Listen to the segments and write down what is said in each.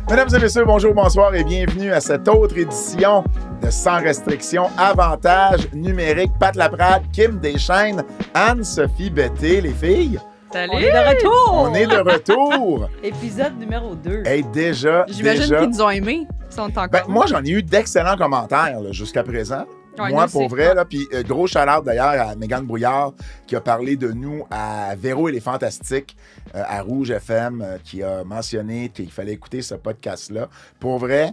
Mesdames et messieurs, bonjour, bonsoir et bienvenue à cette autre édition de Sans restriction, avantage numérique. Pat Laprade, Kim Deschênes, Anne-Sophie Betté, les filles. Salut! On est de retour! On est de retour! Épisode numéro 2. Hey, déjà. J'imagine qu'ils nous ont aimés. Ils sont encore. Ben, moi, j'en ai eu d'excellents commentaires là, jusqu'à présent. Ouais, moi, nous pour aussi. vrai, là, puis gros shout-out d'ailleurs à Mégane Brouillard qui a parlé de nous à Véro et les Fantastiques à Rouge FM qui a mentionné qu'il fallait écouter ce podcast-là. Pour vrai,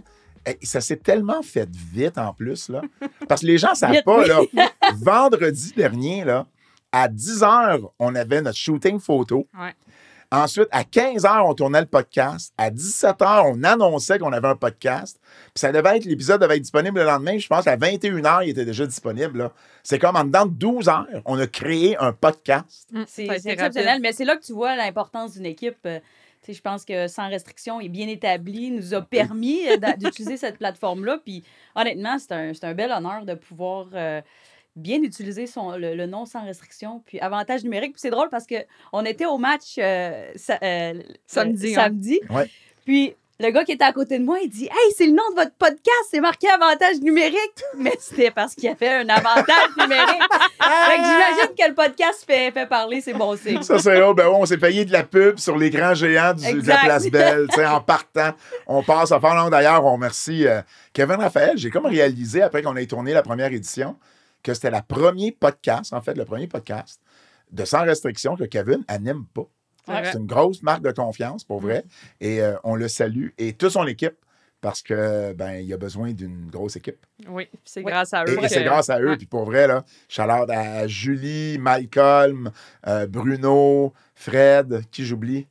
ça s'est tellement fait vite en plus, là. Parce que les gens ne savent Vite, pas, oui. là. Vendredi dernier, là, à 10h, on avait notre shooting photo. Ouais. Ensuite, à 15h, on tournait le podcast. À 17h, on annonçait qu'on avait un podcast. Puis ça devait être, l'épisode devait être disponible le lendemain. Je pense qu'à 21h, il était déjà disponible. Là. C'est comme en dedans de 12 heures, on a créé un podcast. C'est Ça a été exceptionnel, rapide. mais c'est là que tu vois l'importance d'une équipe. Tu sais, je pense que Sans restriction est bien établi, nous a permis d'utiliser cette plateforme-là. Puis honnêtement, c'est un bel honneur de pouvoir bien utiliser le nom Sans restriction. Puis avantage numérique. Puis c'est drôle parce qu'on était au match Samedi, samedi. Ouais. Puis le gars qui était à côté de moi, il dit « Hey, c'est le nom de votre podcast, c'est marqué avantage numérique. » Mais c'était parce qu'il y avait un avantage numérique. Fait que j'imagine que le podcast fait parler, c'est bon signe. Ça, c'est là, ben ouais, on s'est payé de la pub sur l'écran géant de la Exact. Place Belle. Tu sais, en partant, on passe à faire. Non, d'ailleurs, on remercie Kevin Raphaël. J'ai comme réalisé, après qu'on ait tourné la première édition, que c'était le premier podcast de Sans restriction que Kevin n'aime pas. Ouais. C'est une grosse marque de confiance, pour vrai. Et on le salue. Et toute son équipe, parce que ben il a besoin d'une grosse équipe. Oui, c'est Oui. grâce à eux. Et c'est grâce à eux. Ouais. Puis pour vrai, là, shout-out à Julie, Malcolm, Bruno, Fred, qui j'oublie?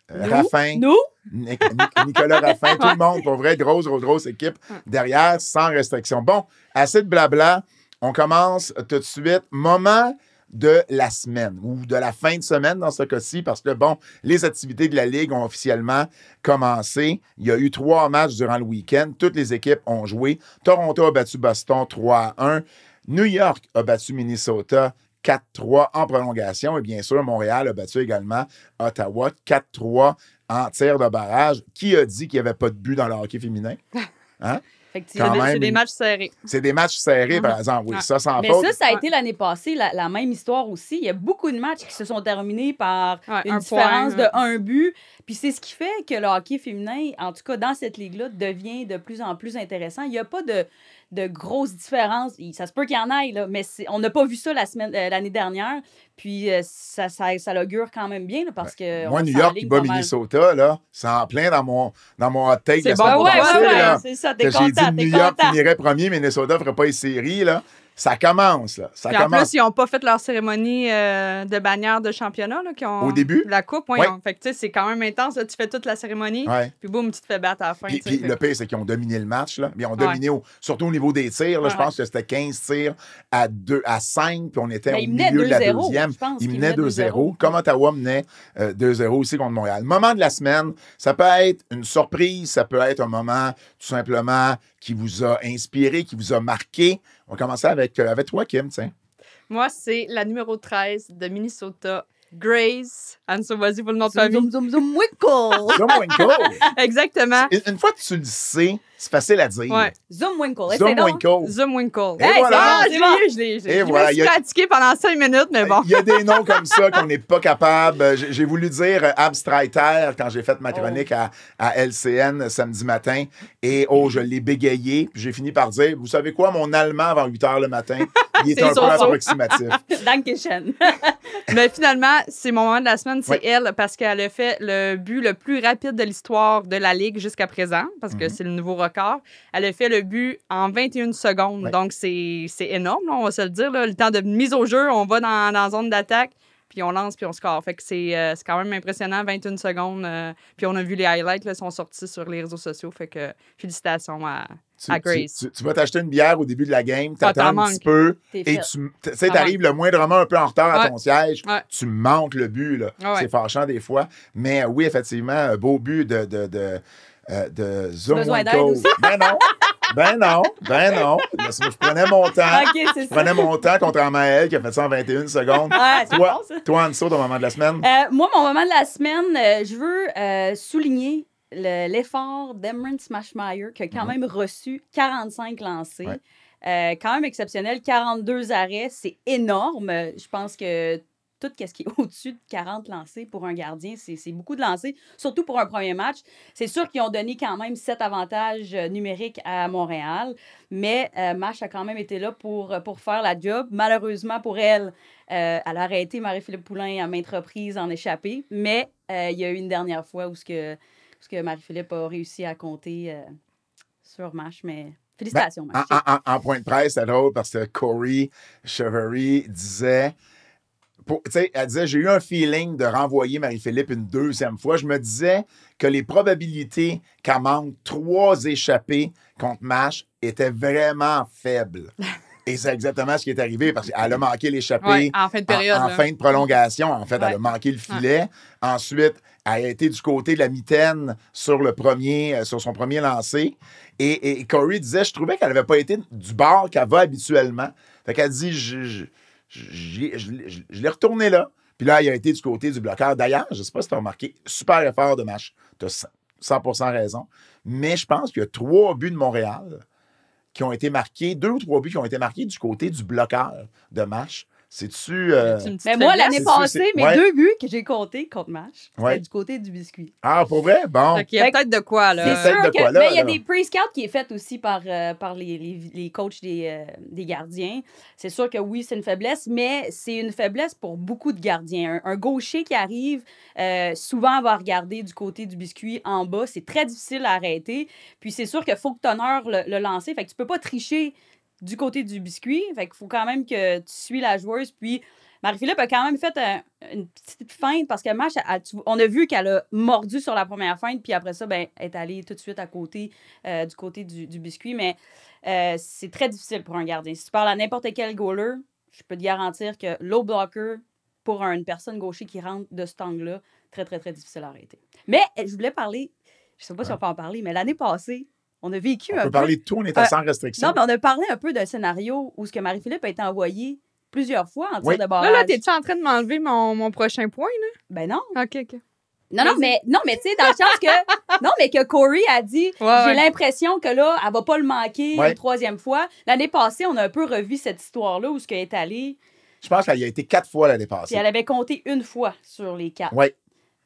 Raffin. Nous? Nicolas Raffin, tout le monde, pour vrai, grosse équipe derrière, sans restriction. Bon, assez de blabla. On commence tout de suite. Moment de la semaine ou de la fin de semaine dans ce cas-ci, parce que, bon, les activités de la Ligue ont officiellement commencé. Il y a eu 3 matchs durant le week-end. Toutes les équipes ont joué. Toronto a battu Boston 3-1. New York a battu Minnesota 4-3 en prolongation. Et bien sûr, Montréal a battu également Ottawa 4-3 en tir de barrage. Qui a dit qu'il n'y avait pas de but dans le hockey féminin? Hein? Effectivement. Quand même, C'est des matchs serrés. C'est des matchs serrés, par exemple. Oui, Ouais. ça, sans Mais faute. ça a été l'année passée, la même histoire aussi. Il y a beaucoup de matchs qui se sont terminés par Ouais, une un différence point, de 1 but. Puis c'est ce qui fait que le hockey féminin, en tout cas dans cette ligue-là, devient de plus en plus intéressant. Il n'y a pas de grosses différences. Ça se peut qu'il y en ait, là, mais on n'a pas vu ça l'année dernière. Puis ça l'augure quand même bien là, parce que. Moi, on New York qui s'enligne bat pas mal. Minnesota, là, c'est en plein dans mon hot take C'est la bon, semaine ouais, passée, ouais, là. C'est ça, t'es Que j'ai dit content, que t'es New York content. finirait premier, Minnesota ne ferait pas les séries, là. Ça commence, là. Ça Puis en commence. plus, ils n'ont pas fait leur cérémonie de bannière de championnat. Là, qui ont, Au début? La coupe, oui. Ouais. Fait que tu sais, c'est quand même intense. Là, tu fais toute la cérémonie, Ouais. puis boum, tu te fais battre à la fin. Puis, tu sais, puis le pire, c'est qu'ils ont dominé le match. Là. Ils ont Ouais. dominé, surtout au niveau des tirs. Là, Ouais, je pense que c'était 15 tirs à 5, puis on était Ben, au ils menaient milieu de la 2-0, deuxième. je pense Ils qu'ils menaient menaient 2-0, 2-0. comme Ottawa menait 2-0 aussi contre Montréal. Moment de la semaine, ça peut être une surprise, ça peut être un moment tout simplement qui vous a inspiré, qui vous a marqué. On va commencer avec toi, Kim, tiens. Moi, c'est la numéro 13 de Minnesota, Grace. Anne-So, vas-y pour le nom de Zoom, famille. zoom, zoom, zoom, Winkle! Zoom Winkle. Exactement. Une fois que tu le sais, c'est facile à dire. Ouais. Zoom Winkle. Zoom Essaye donc. Winkle. Zoom Winkle. Et voilà. Ah, c'est bon. je l'ai. Et Je voilà, me il suis y a- pratiqué pendant 5 minutes, mais bon. Il y a des noms comme ça qu'on n'est pas capable. J'ai voulu dire Abstreiter quand j'ai fait ma chronique à LCN samedi matin. Et je l'ai bégayé. Puis j'ai fini par dire, vous savez quoi, mon allemand avant 8 h le matin, il est C'est un peu so-so. approximatif. Dankeschön. Mais finalement, c'est mon moment de la semaine, c'est Ouais. elle, parce qu'elle a fait le but le plus rapide de l'histoire de la Ligue jusqu'à présent, parce Mhm. que c'est le nouveau record. Elle a fait le but en 21 secondes, Ouais. donc c'est énorme, là, on va se le dire. Là. Le temps de mise au jeu, on va dans la zone d'attaque, puis on lance, puis on score. Fait que c'est quand même impressionnant, 21 secondes. Puis on a vu les highlights, là, sont sortis sur les réseaux sociaux, fait que félicitations à Grace. Tu vas t'acheter une bière au début de la game, Ah, t'attends t'en un petit manques. peu, T'es et fait. tu sais, t'arrives le moindrement un peu en retard à Ouais. ton siège, Ouais. tu manques le but, là. Ouais. C'est fâchant des fois. Mais oui, effectivement, un beau but de Zoom Besoin Winkle. d'aide aussi. Mais non, Ben non. Je prenais mon temps. OK, c'est Je ça. prenais mon temps, contrairement à elle qui a fait ça en 21 secondes. Ouais, c'est Toi, bon, ça. toi, Anso, ton moment de la semaine? Moi, mon moment de la semaine, je veux souligner l'effort d'Emran Smashmeyer qui a quand même reçu 45 lancers. Ouais. Quand même exceptionnel. 42 arrêts, c'est énorme. Je pense que tout ce qui est au-dessus de 40 lancers pour un gardien, c'est beaucoup de lancers, surtout pour un premier match. C'est sûr qu'ils ont donné quand même 7 avantages numériques à Montréal, mais Mash a quand même été là pour faire la job. Malheureusement pour elle, elle a arrêté Marie-Philippe Poulin à maintes reprises en échappée, mais il y a eu une dernière fois où Marie-Philippe a réussi à compter sur Mash, mais félicitations, Mash. En point de presse, c'est drôle parce que Corey Chevery disait... elle disait, j'ai eu un feeling de renvoyer Marie-Philippe une deuxième fois. Je me disais que les probabilités qu'elle manque 3 échappées contre Mash étaient vraiment faibles. Et c'est exactement ce qui est arrivé parce qu'elle a manqué l'échappée en fin de période. en fin de prolongation. En fait, elle a manqué le filet. Ensuite, elle a été du côté de la mitaine sur son premier lancer. Et Corey disait, je trouvais qu'elle n'avait pas été du bord qu'elle va habituellement. Fait qu'elle dit, je l'ai retourné là. Puis là, il a été du côté du bloqueur. D'ailleurs, je ne sais pas si tu as remarqué, super effort de match. Tu as 100% raison. Mais je pense qu'il y a 3 buts de Montréal qui ont été marqués, 2 ou 3 buts qui ont été marqués du côté du bloqueur de match. C'est-tu... Mais moi, l'année passée, mes 2 buts que j'ai comptés contre Mash, c'était du côté du biscuit. Ah, pour vrai? Bon. Donc, il y a peut-être de quoi, là. C'est sûr que... Mais il y a des pre-scouts qui est fait aussi par les coachs des gardiens. C'est sûr que oui, c'est une faiblesse, mais c'est une faiblesse pour beaucoup de gardiens. Un gaucher qui arrive, souvent va regarder du côté du biscuit en bas. C'est très difficile à arrêter. Puis c'est sûr qu'il faut que tu honores le lancer. Fait que tu peux pas tricher du côté du biscuit. Fait qu'il faut quand même que tu suis la joueuse. Puis Marie-Philippe a quand même fait une petite feinte parce que Mash, on a vu qu'elle a mordu sur la première feinte, puis après ça, elle est allée tout de suite à côté, du côté du biscuit. Mais c'est très difficile pour un gardien. Si tu parles à n'importe quel goaler, je peux te garantir que low blocker, pour une personne gaucher qui rentre de cet angle-là, très, très, très difficile à arrêter. Mais je voulais parler, je sais pas si on peut en parler, mais l'année passée, on a vécu on peut parler de tout, on était sans restriction. Non, mais on a parlé un peu d'un scénario où ce que Marie-Philippe a été envoyée plusieurs fois en tir de barrage. Là, t'es-tu en train de m'enlever mon prochain point, là? Ben non. OK. Non, mais tu sais, dans le sens que... Non, mais que Corey a dit, j'ai l'impression que là, elle va pas le manquer une 3e fois. L'année passée, on a un peu revu cette histoire-là où ce qu'elle est allée. Je pense qu'elle y a été 4 fois l'année passée. Puis elle avait compté 1 fois sur les 4. Oui.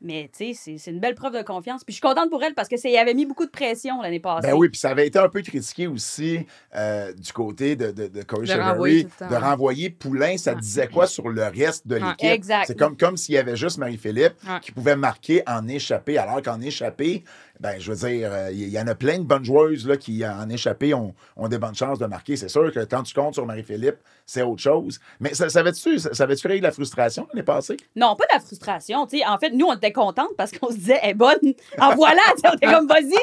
Mais, tu sais, c'est une belle preuve de confiance. Puis je suis contente pour elle parce que ça y avait mis beaucoup de pression l'année passée. Ben oui, puis ça avait été un peu critiqué aussi du côté de Corey Chevery, de renvoyer Poulin. Ça disait quoi sur le reste de l'équipe? Exact. C'est comme s'il y avait juste Marie-Philippe qui pouvait marquer en échappée, alors qu'en échappée, ben, je veux dire, il y en a plein de bonnes joueuses là, qui, en échappée, ont des bonnes chances de marquer. C'est sûr que quand tu comptes sur Marie-Philippe, c'est autre chose. Mais ça avait-tu créé de la frustration l'année passée? Non, pas de la frustration. T'sais, en fait, nous, on était contente parce qu'on se disait, elle est bonne. En voilà, on était comme, vas-y,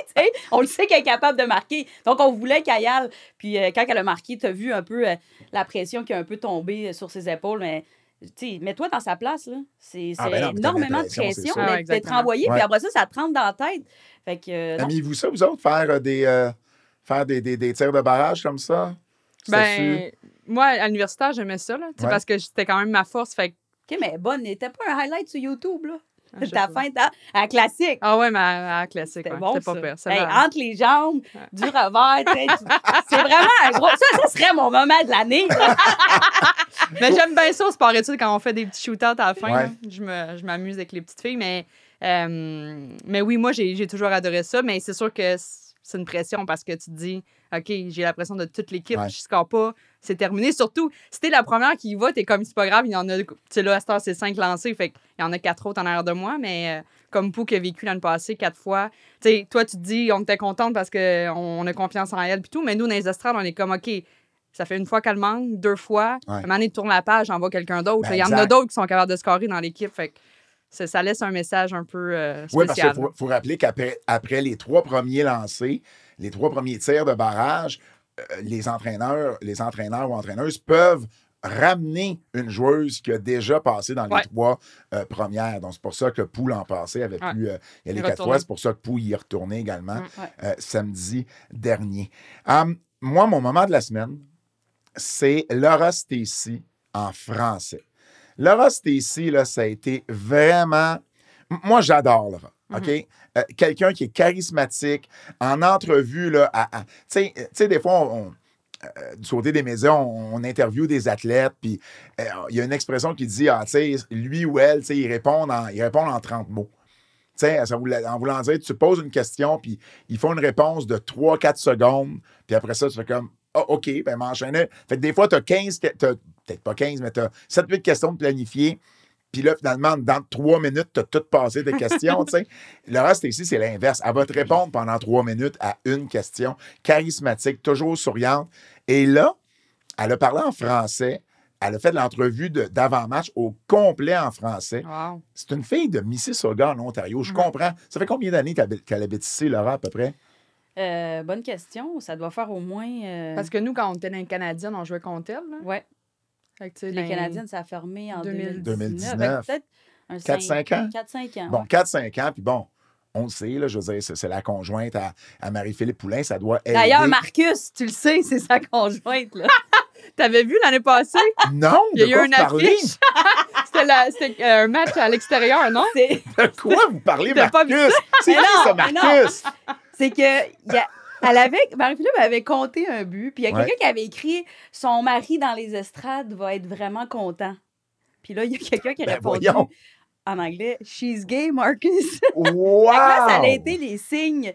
on le sait qu'elle est capable de marquer. Donc, on voulait qu'elle y aille. Puis, quand elle a marqué, tu as vu un peu la pression qui a un peu tout sur ses épaules. Mais, mets-toi dans sa place. Là. C'est énormément de pression d'être envoyé. Puis après ça, ça te rentre dans la tête. Fait que. Aimez-vous ça, vous autres, faire des tirs de barrage comme ça? Ben, moi, à l'universitaire, j'aimais ça, là, parce que c'était quand même ma force. Fait OK, mais bonne, n'était pas un highlight sur YouTube, là? Ta fin, à classique. Ah ouais, mais à classique, c'était bon, c'était pas pire. Entre les jambes, du revers, c'est vraiment un gros... Ça serait mon moment de l'année. Mais j'aime bien ça au sport-études quand on fait des petits shootouts à la fin. Là. Je m'amuse avec les petites filles, mais oui, moi, j'ai toujours adoré ça, mais c'est sûr que c'est une pression parce que tu te dis, OK, j'ai la pression de toute l'équipe, je score pas, c'est terminé. Surtout, si t'es la première qui y va, t'es comme, c'est pas grave, il y en a, tu sais, là, à cette heure, c'est 5 lancés, fait qu'il y en a 4 autres en arrière de moi, mais comme Pou qui a vécu l'année passée 4 fois, tu sais, toi, tu te dis, on était contente parce qu'on a confiance en elle, puis tout, mais nous, dans les estrades, on est comme, OK, ça fait 1 fois qu'elle manque, 2 fois, un moment donné, tu tournes la page, j'envoie quelqu'un d'autre. Il y en a d'autres qui sont capables de scorer dans l'équipe, fait que ça laisse un message un peu spécial. Oui, parce qu'il faut rappeler qu'après les 3 premiers lancés, les 3 premiers tirs de barrage, les entraîneurs ou entraîneuses peuvent ramener une joueuse qui a déjà passé dans les Ouais. 3 premières. Donc, c'est pour ça que Pou l'an passé avait Ouais. pu y aller 4 Retourner. fois. C'est pour ça que Pou y est retourné également Ouais. samedi dernier. Moi, mon moment de la semaine, c'est Laura Stacey en français. Laura Stacey, là, ça a été vraiment... Moi, j'adore Laura, OK? Quelqu'un qui est charismatique. En entrevue, là, tu sais, des fois, du côté des médias, on interviewe des athlètes, puis il y a une expression qui dit, tu sais, lui ou elle, tu sais, ils répondent en 30 mots. Tu sais, en voulant dire, tu poses une question, puis ils font une réponse de 3-4 secondes, puis après ça, tu fais comme, OK, ben m'enchaîner. Fait que des fois, tu as 15, peut-être pas 15, mais tu as 7-8 questions de planifier. Puis là, finalement, dans 3 minutes, tu as tout passé tes questions, tu sais. Le reste ici, c'est l'inverse. Elle va te répondre pendant 3 minutes à une question. Charismatique, toujours souriante. Et là, elle a parlé en français. Elle a fait de l'entrevue d'avant-match au complet en français. Wow. C'est une fille de Mississauga, en Ontario. Je comprends. Ça fait combien d'années qu'elle habite ici, Laura, à peu près? Bonne question. Ça doit faire au moins... Parce que nous, quand on était dans les Canadiennes, on jouait contre elle. Là. Ouais. Fait que, tu sais, Les dans- Canadiennes, ça a fermé en 2019. 2019. Peut-être un 4-5 ans? 4-5 ans. Bon, ouais. 4-5 ans, puis bon, on le sait, là, je veux dire, c'est la conjointe à Marie-Philippe Poulain, ça doit aider. D'ailleurs, Marcus, tu le sais, c'est sa conjointe. Là. T'avais vu l'année passée? Non, Il y a de eu quoi un vous parlez? affiche. C'était un match à l'extérieur, non? C'est De quoi vous parlez, T'as pas vu Marcus? C'est Mais qui non, ça, mais non. Marcus? c'est que Marie-Philippe avait compté un but, puis il y a Ouais. quelqu'un qui avait écrit « Son mari dans les estrades va être vraiment content ». Puis là, il y a quelqu'un qui a Ben, répondu voyons. en anglais « She's gay, Marcus ». Wow! Là, ça a été les signes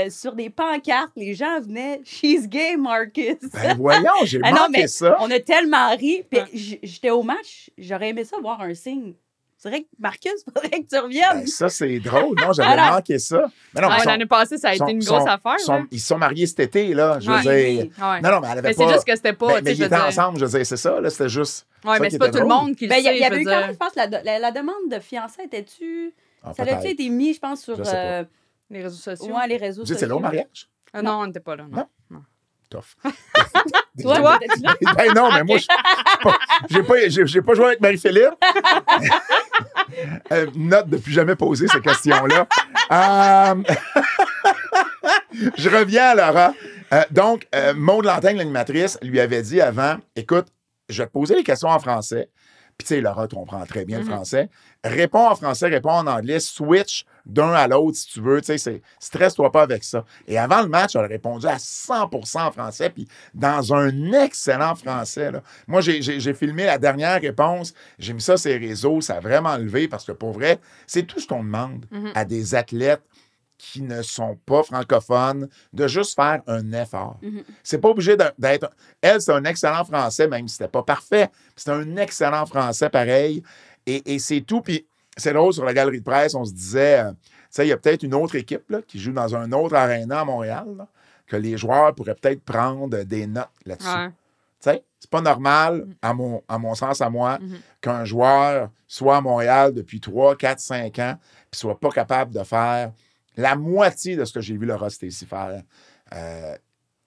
sur des pancartes. Les gens venaient « She's gay, Marcus Ben voyons, j'ai Ah non, manqué mais ça. On a tellement ri. Puis Ouais. j'étais au match, j'aurais aimé ça voir un signe. C'est vrai que Marcus, il faudrait que tu reviennes. Ben, ça, c'est drôle. Non, j'avais Alors- manqué ça. Mais non, mais Ouais, ils sont- l'année passée, ça a été une grosse affaire. là. ils sont mariés cet été, là. Je veux Ouais. dire. Oui. Ouais. Non, non, mais elle avait Mais pas. c'est juste que c'était pas. Ben, tu mais sais, ils je veux étaient dire- ensemble, je veux dire, c'est ça, là. C'était juste. Ouais, ça mais qui c'est pas était tout le drôle. monde qui le Ben, il sait. y avait je eu veux quand dire. même, je pense, la demande de fiançailles était-tu. Ah, Ça avait-tu peut-être. été mis, je pense, sur Je sais pas. Les réseaux sociaux. ouais, les réseaux Vous sociaux. étiez là au mariage? Non, on n'était pas là. Non. Non. Tough. Toi, t'étais-tu là? Ben non, mais moi, j'ai pas joué avec Marie-Philippe. Note de plus jamais poser ces questions-là. Je reviens à Laura. Donc, Maud Lantagne, l'animatrice, lui avait dit avant, écoute, je vais te poser les questions en français. Puis, tu sais, Laura, tu comprends très bien le français. Réponds en français, réponds en anglais, switch d'un à l'autre si tu veux. Tu sais, stresse-toi pas avec ça. Et avant le match, elle a répondu à 100% en français, puis dans un excellent français. Là. Moi, j'ai filmé la dernière réponse, j'ai mis ça sur les réseaux, ça a vraiment levé parce que pour vrai, c'est tout ce qu'on demande à des athlètes qui ne sont pas francophones, de juste faire un effort. C'est pas obligé d'être... Elle, c'est un excellent français, même si c'était pas parfait. C'est un excellent français pareil. Et c'est tout. Puis c'est drôle, sur la galerie de presse, on se disait, tu sais, il y a peut-être une autre équipe là, qui joue dans un autre aréna à Montréal, là, que les joueurs pourraient peut-être prendre des notes là-dessus. Ouais. Tu sais, c'est pas normal, à mon sens, à moi, qu'un joueur soit à Montréal depuis 3, 4, 5 ans, puis soit pas capable de faire la moitié de ce que j'ai vu Laura Stacey faire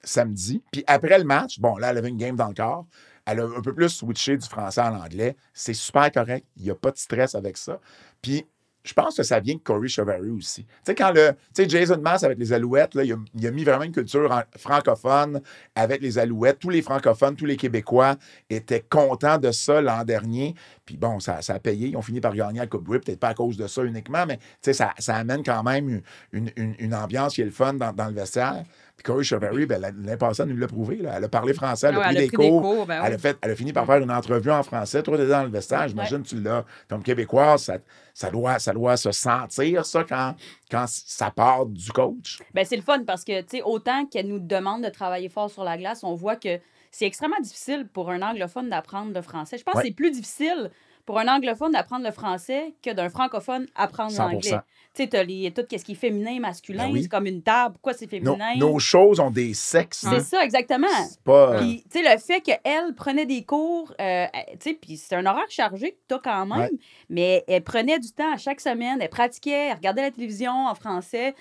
samedi. Puis après le match, bon, là, elle avait une game dans le corps. Elle a un peu plus switché du français à l'anglais. C'est super correct. Il n'y a pas de stress avec ça. Puis je pense que ça vient de Corey Chevary aussi. Tu sais, quand Jason Mass avec les Alouettes, là, il a mis vraiment une culture francophone avec les Alouettes. Tous les francophones, tous les Québécois étaient contents de ça l'an dernier. Puis bon, ça a payé. Ils ont fini par gagner la Coupe Grey, peut-être pas à cause de ça uniquement, mais ça amène quand même une ambiance qui est le fun dans le vestiaire. Puis Corey Chevary, ben, l'année passée, elle nous l'a prouvé. Là. Elle a parlé français, elle a Ouais, pris elle a des pris des cours. cours, ben oui. Elle a fini par faire une entrevue en français. Toi, tu étais dans le vestiaire, j'imagine que tu l'as. Comme Québécoise, ça doit se sentir, ça, quand ça part du coach. Ben, c'est le fun parce que, tu sais, autant qu'elle nous demande de travailler fort sur la glace, on voit que c'est extrêmement difficile pour un anglophone d'apprendre le français. Je pense Ouais. que c'est plus difficile pour un anglophone d'apprendre le français que d'un francophone apprendre 100%. l'anglais. Tu sais, t'as tout ce qui est féminin, masculin, Ben oui. c'est comme une table. Pourquoi c'est féminin? Nos choses ont des sexes. C'est ça, exactement. C'est pas... Puis, tu sais, le fait qu'elle prenait des cours, tu sais, puis c'est un horaire chargé que t'as quand même, Ouais. mais elle prenait du temps à chaque semaine, elle pratiquait, elle regardait la télévision en français,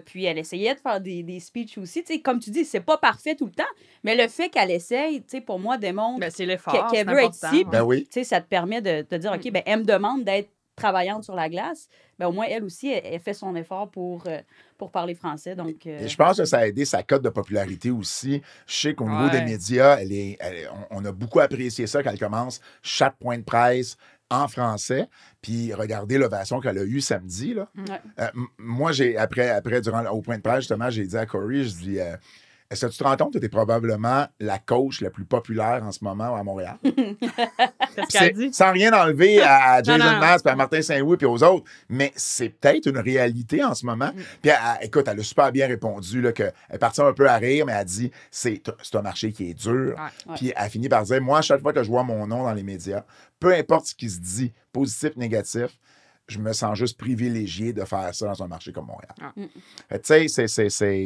puis elle essayait de faire des speeches aussi. Tu sais, comme tu dis, c'est pas parfait tout le temps, mais le fait qu'elle essaye, tu sais, pour moi, démontre Ben, c'est l'effort. qu'elle c'est veut être important, ici. ouais. Ben oui. Tu sais, ça te permet de dire, OK, ben elle me demande d'être travaillante sur la glace, ben au moins, elle aussi, elle fait son effort pour parler français. Donc, Et je pense que ça a aidé sa cote de popularité aussi. Je sais qu'au niveau Ouais. des médias, on a beaucoup apprécié ça quand elle commence chaque point de presse en français. Puis regardez l'ovation qu'elle a eue samedi. Là. ouais. Moi, après au point de presse, justement, j'ai dit à Corey, je dis... est-ce que tu te rends compte que tu es probablement la coach la plus populaire en ce moment à Montréal? Qu'est-ce qu'elle dit? Sans rien enlever à Jason non. Mass, puis à Martin Saint-Louis, puis aux autres, mais c'est peut-être une réalité en ce moment. Puis, écoute, elle a super bien répondu, là, qu'elle est partie un peu à rire, mais elle a dit c'est un marché qui est dur. Ouais. Puis, elle a fini par dire moi, à chaque fois que je vois mon nom dans les médias, peu importe ce qui se dit, positif, négatif, je me sens juste privilégié de faire ça dans un marché comme Montréal. Tu sais,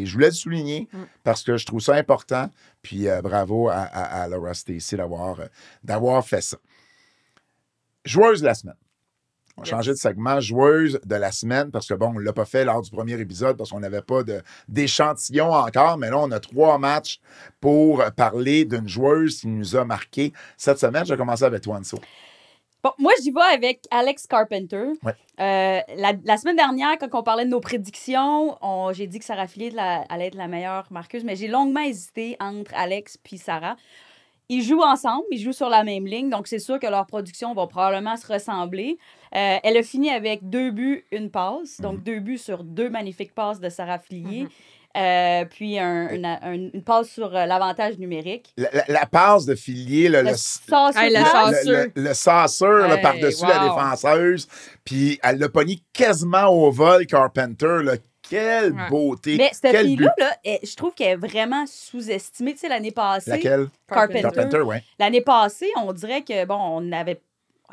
je voulais le souligner parce que je trouve ça important. Puis bravo à Laura Stacey d'avoir fait ça. Joueuse de la semaine. On va changer de segment. Joueuse de la semaine parce que, bon, on ne l'a pas fait lors du premier épisode parce qu'on n'avait pas d'échantillon encore. Mais là, on a 3 matchs pour parler d'une joueuse qui nous a marqué cette semaine. Je vais commencer avec toi, Anso. Bon, moi, j'y vais avec Alex Carpenter. Ouais. La semaine dernière, quand on parlait de nos prédictions, j'ai dit que Sarah Fillier allait être la meilleure marqueuse, mais j'ai longuement hésité entre Alex et Sarah. Ils jouent ensemble, ils jouent sur la même ligne, donc c'est sûr que leur production va probablement se ressembler. Elle a fini avec 2 buts, 1 passe, donc 2 buts sur 2 magnifiques passes de Sarah Fillier. Puis une passe sur l'avantage numérique. La passe de Fillier, Le sauceur Hey, le passe. sauceur. le sasseur là, Hey, par-dessus wow. la défenseuse, puis elle l'a pogné quasiment au vol, Carpenter. Là. Quelle Ouais. beauté! Mais cette Quel fille-là, but. je trouve qu'elle est vraiment sous-estimée. Tu sais, l'année passée, Laquelle? Carpenter. Carpenter, oui. L'année passée, on dirait que, bon,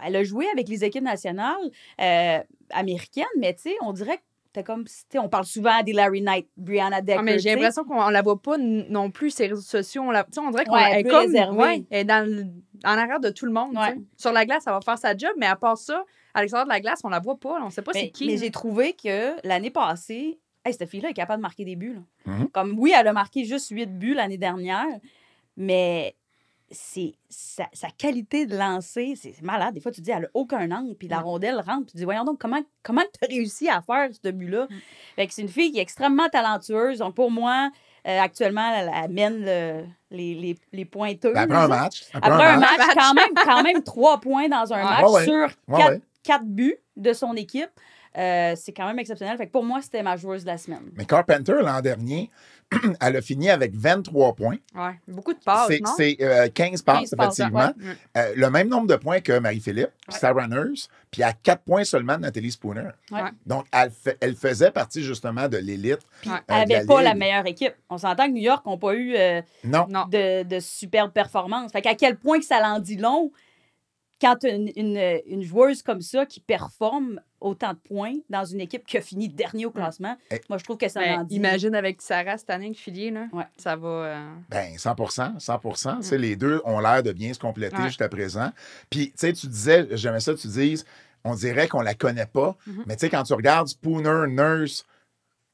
elle a joué avec les équipes nationales américaines, mais tu sais, on dirait que t'as comme, tu sais, on parle souvent d'Hilary Knight, Brianna Decker. Mais j'ai tu sais. l'impression qu'on la voit pas non plus sur les réseaux sociaux. On dirait qu'on Ouais, un elle est peu comme réservée. ouais, elle est en arrière de tout le monde. Ouais. tu sais. Sur la glace, ça va faire sa job, mais à part ça, à l'extérieur de la glace, on la voit pas. On sait pas c'est Mais qui. j'ai trouvé que l'année passée, cette fille-là est capable de marquer des buts. Là. Mhm. Comme, oui, elle a marqué juste 8 buts l'année dernière, mais c'est sa qualité de lancer, c'est malade. Des fois, tu te dis, elle n'a aucun angle, puis la rondelle rentre, puis tu dis, voyons donc, comment tu as réussi à faire ce but-là? Fait que c'est une fille qui est extrêmement talentueuse. Donc, pour moi, actuellement, elle mène les pointeuses. Ben, après un match. Après un match, quand même 3 points dans un match ouais. sur Ouais, 4 buts de son équipe. C'est quand même exceptionnel. Fait que pour moi, c'était ma joueuse de la semaine. Mais Carpenter, l'an dernier, elle a fini avec 23 points. Ouais, beaucoup de passes, non? C'est 15 passes, 15 passes, effectivement. ouais. Le même nombre de points que Marie-Philippe, Sarah Nurse, puis à 4 points seulement de Nathalie Spooner. Ouais. Donc, elle faisait partie justement de l'élite. Puis Ouais. elle de n'avait pas la ligue. meilleure équipe. On s'entend que New York n'ont pas eu Non. Non. de superbes performances. Fait qu'à quel point que ça l'en dit long quand tu as une joueuse comme ça qui performe autant de points dans une équipe qui a fini dernier au classement. Moi, je trouve que ça Ben, en dit. imagine avec Sarah cette année, avec Fillier, là. Ouais. Ça va. Ben, 100%. Tu sais, les deux ont l'air de bien se compléter Ouais. jusqu'à présent. Puis, tu sais, tu disais, j'aimais ça, tu dises, on dirait qu'on la connaît pas. Mais tu sais, quand tu regardes Spooner, Nurse,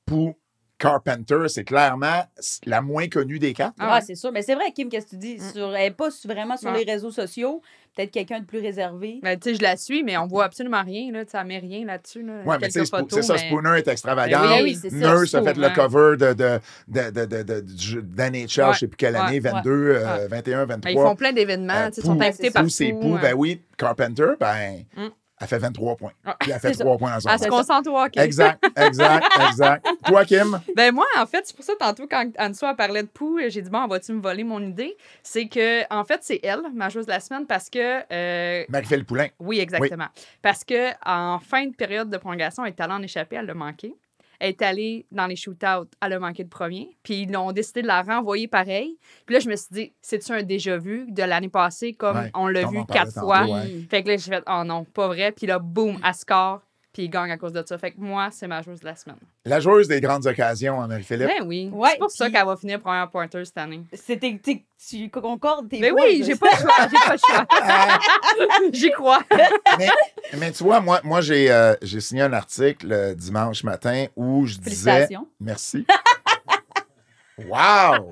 Pou, Carpenter, c'est clairement la moins connue des 4. Ah, c'est sûr. Mais c'est vrai, Kim, qu'est-ce que tu dis? Elle n'est pas vraiment sur Ouais. les réseaux sociaux. Peut-être quelqu'un de plus réservé. Ben, tu sais, je la suis, mais on voit absolument rien, là. Ça met rien là-dessus, là. Oui, mais tu sais, Quelques photos, c'est ça, mais- Spooner est extravagant. Ben oui, c'est ça, Nurse a fait le souvent. cover d'NHL, je ne sais plus quelle année, Ouais, 22, ouais. 21, 23. Ben, ils font plein d'événements, tu sais, ils sont Pou, invités Pou, partout. c'est Pou, ben oui. Carpenter, ben, Mm. elle fait 23 points. Ah, Puis elle fait c'est 3 points dans son Elle se match. concentre au hockey. Exact. Toi, Kim? Ben moi, en fait, c'est pour ça, tantôt, quand Anne-Soie parlait de Pou, j'ai dit, bon, vas-tu me voler mon idée? C'est que, en fait, c'est elle, ma joueuse de la semaine, parce que... Marie-Philippe Poulin. oui, exactement. Parce que en fin de période de prolongation, elle est allée en échapper, elle l'a manqué. Elle est allée dans les shootouts, elle a manqué le premier. Puis ils ont décidé de la renvoyer pareil. Puis là, je me suis dit, c'est-tu un déjà-vu de l'année passée, comme Ouais, on l'a comme vu on parlait 4 tantôt, fois? ouais. Fait que là, j'ai fait, oh non, pas vrai. Puis là, boum, elle score. Puis il gagne à cause de ça. Fait que moi, c'est ma joueuse de la semaine. La joueuse des grandes occasions, hein, Marie-Philippe. Ben oui. Ouais, C'est pour ça puis- qu'elle va finir première pointer cette année. Tu concordes tes Mais points, oui, là. j'ai pas le choix. J'ai pas le choix. J'y crois. Mais tu vois, moi j'ai signé un article dimanche matin où je disais... Félicitations. Merci. Wow!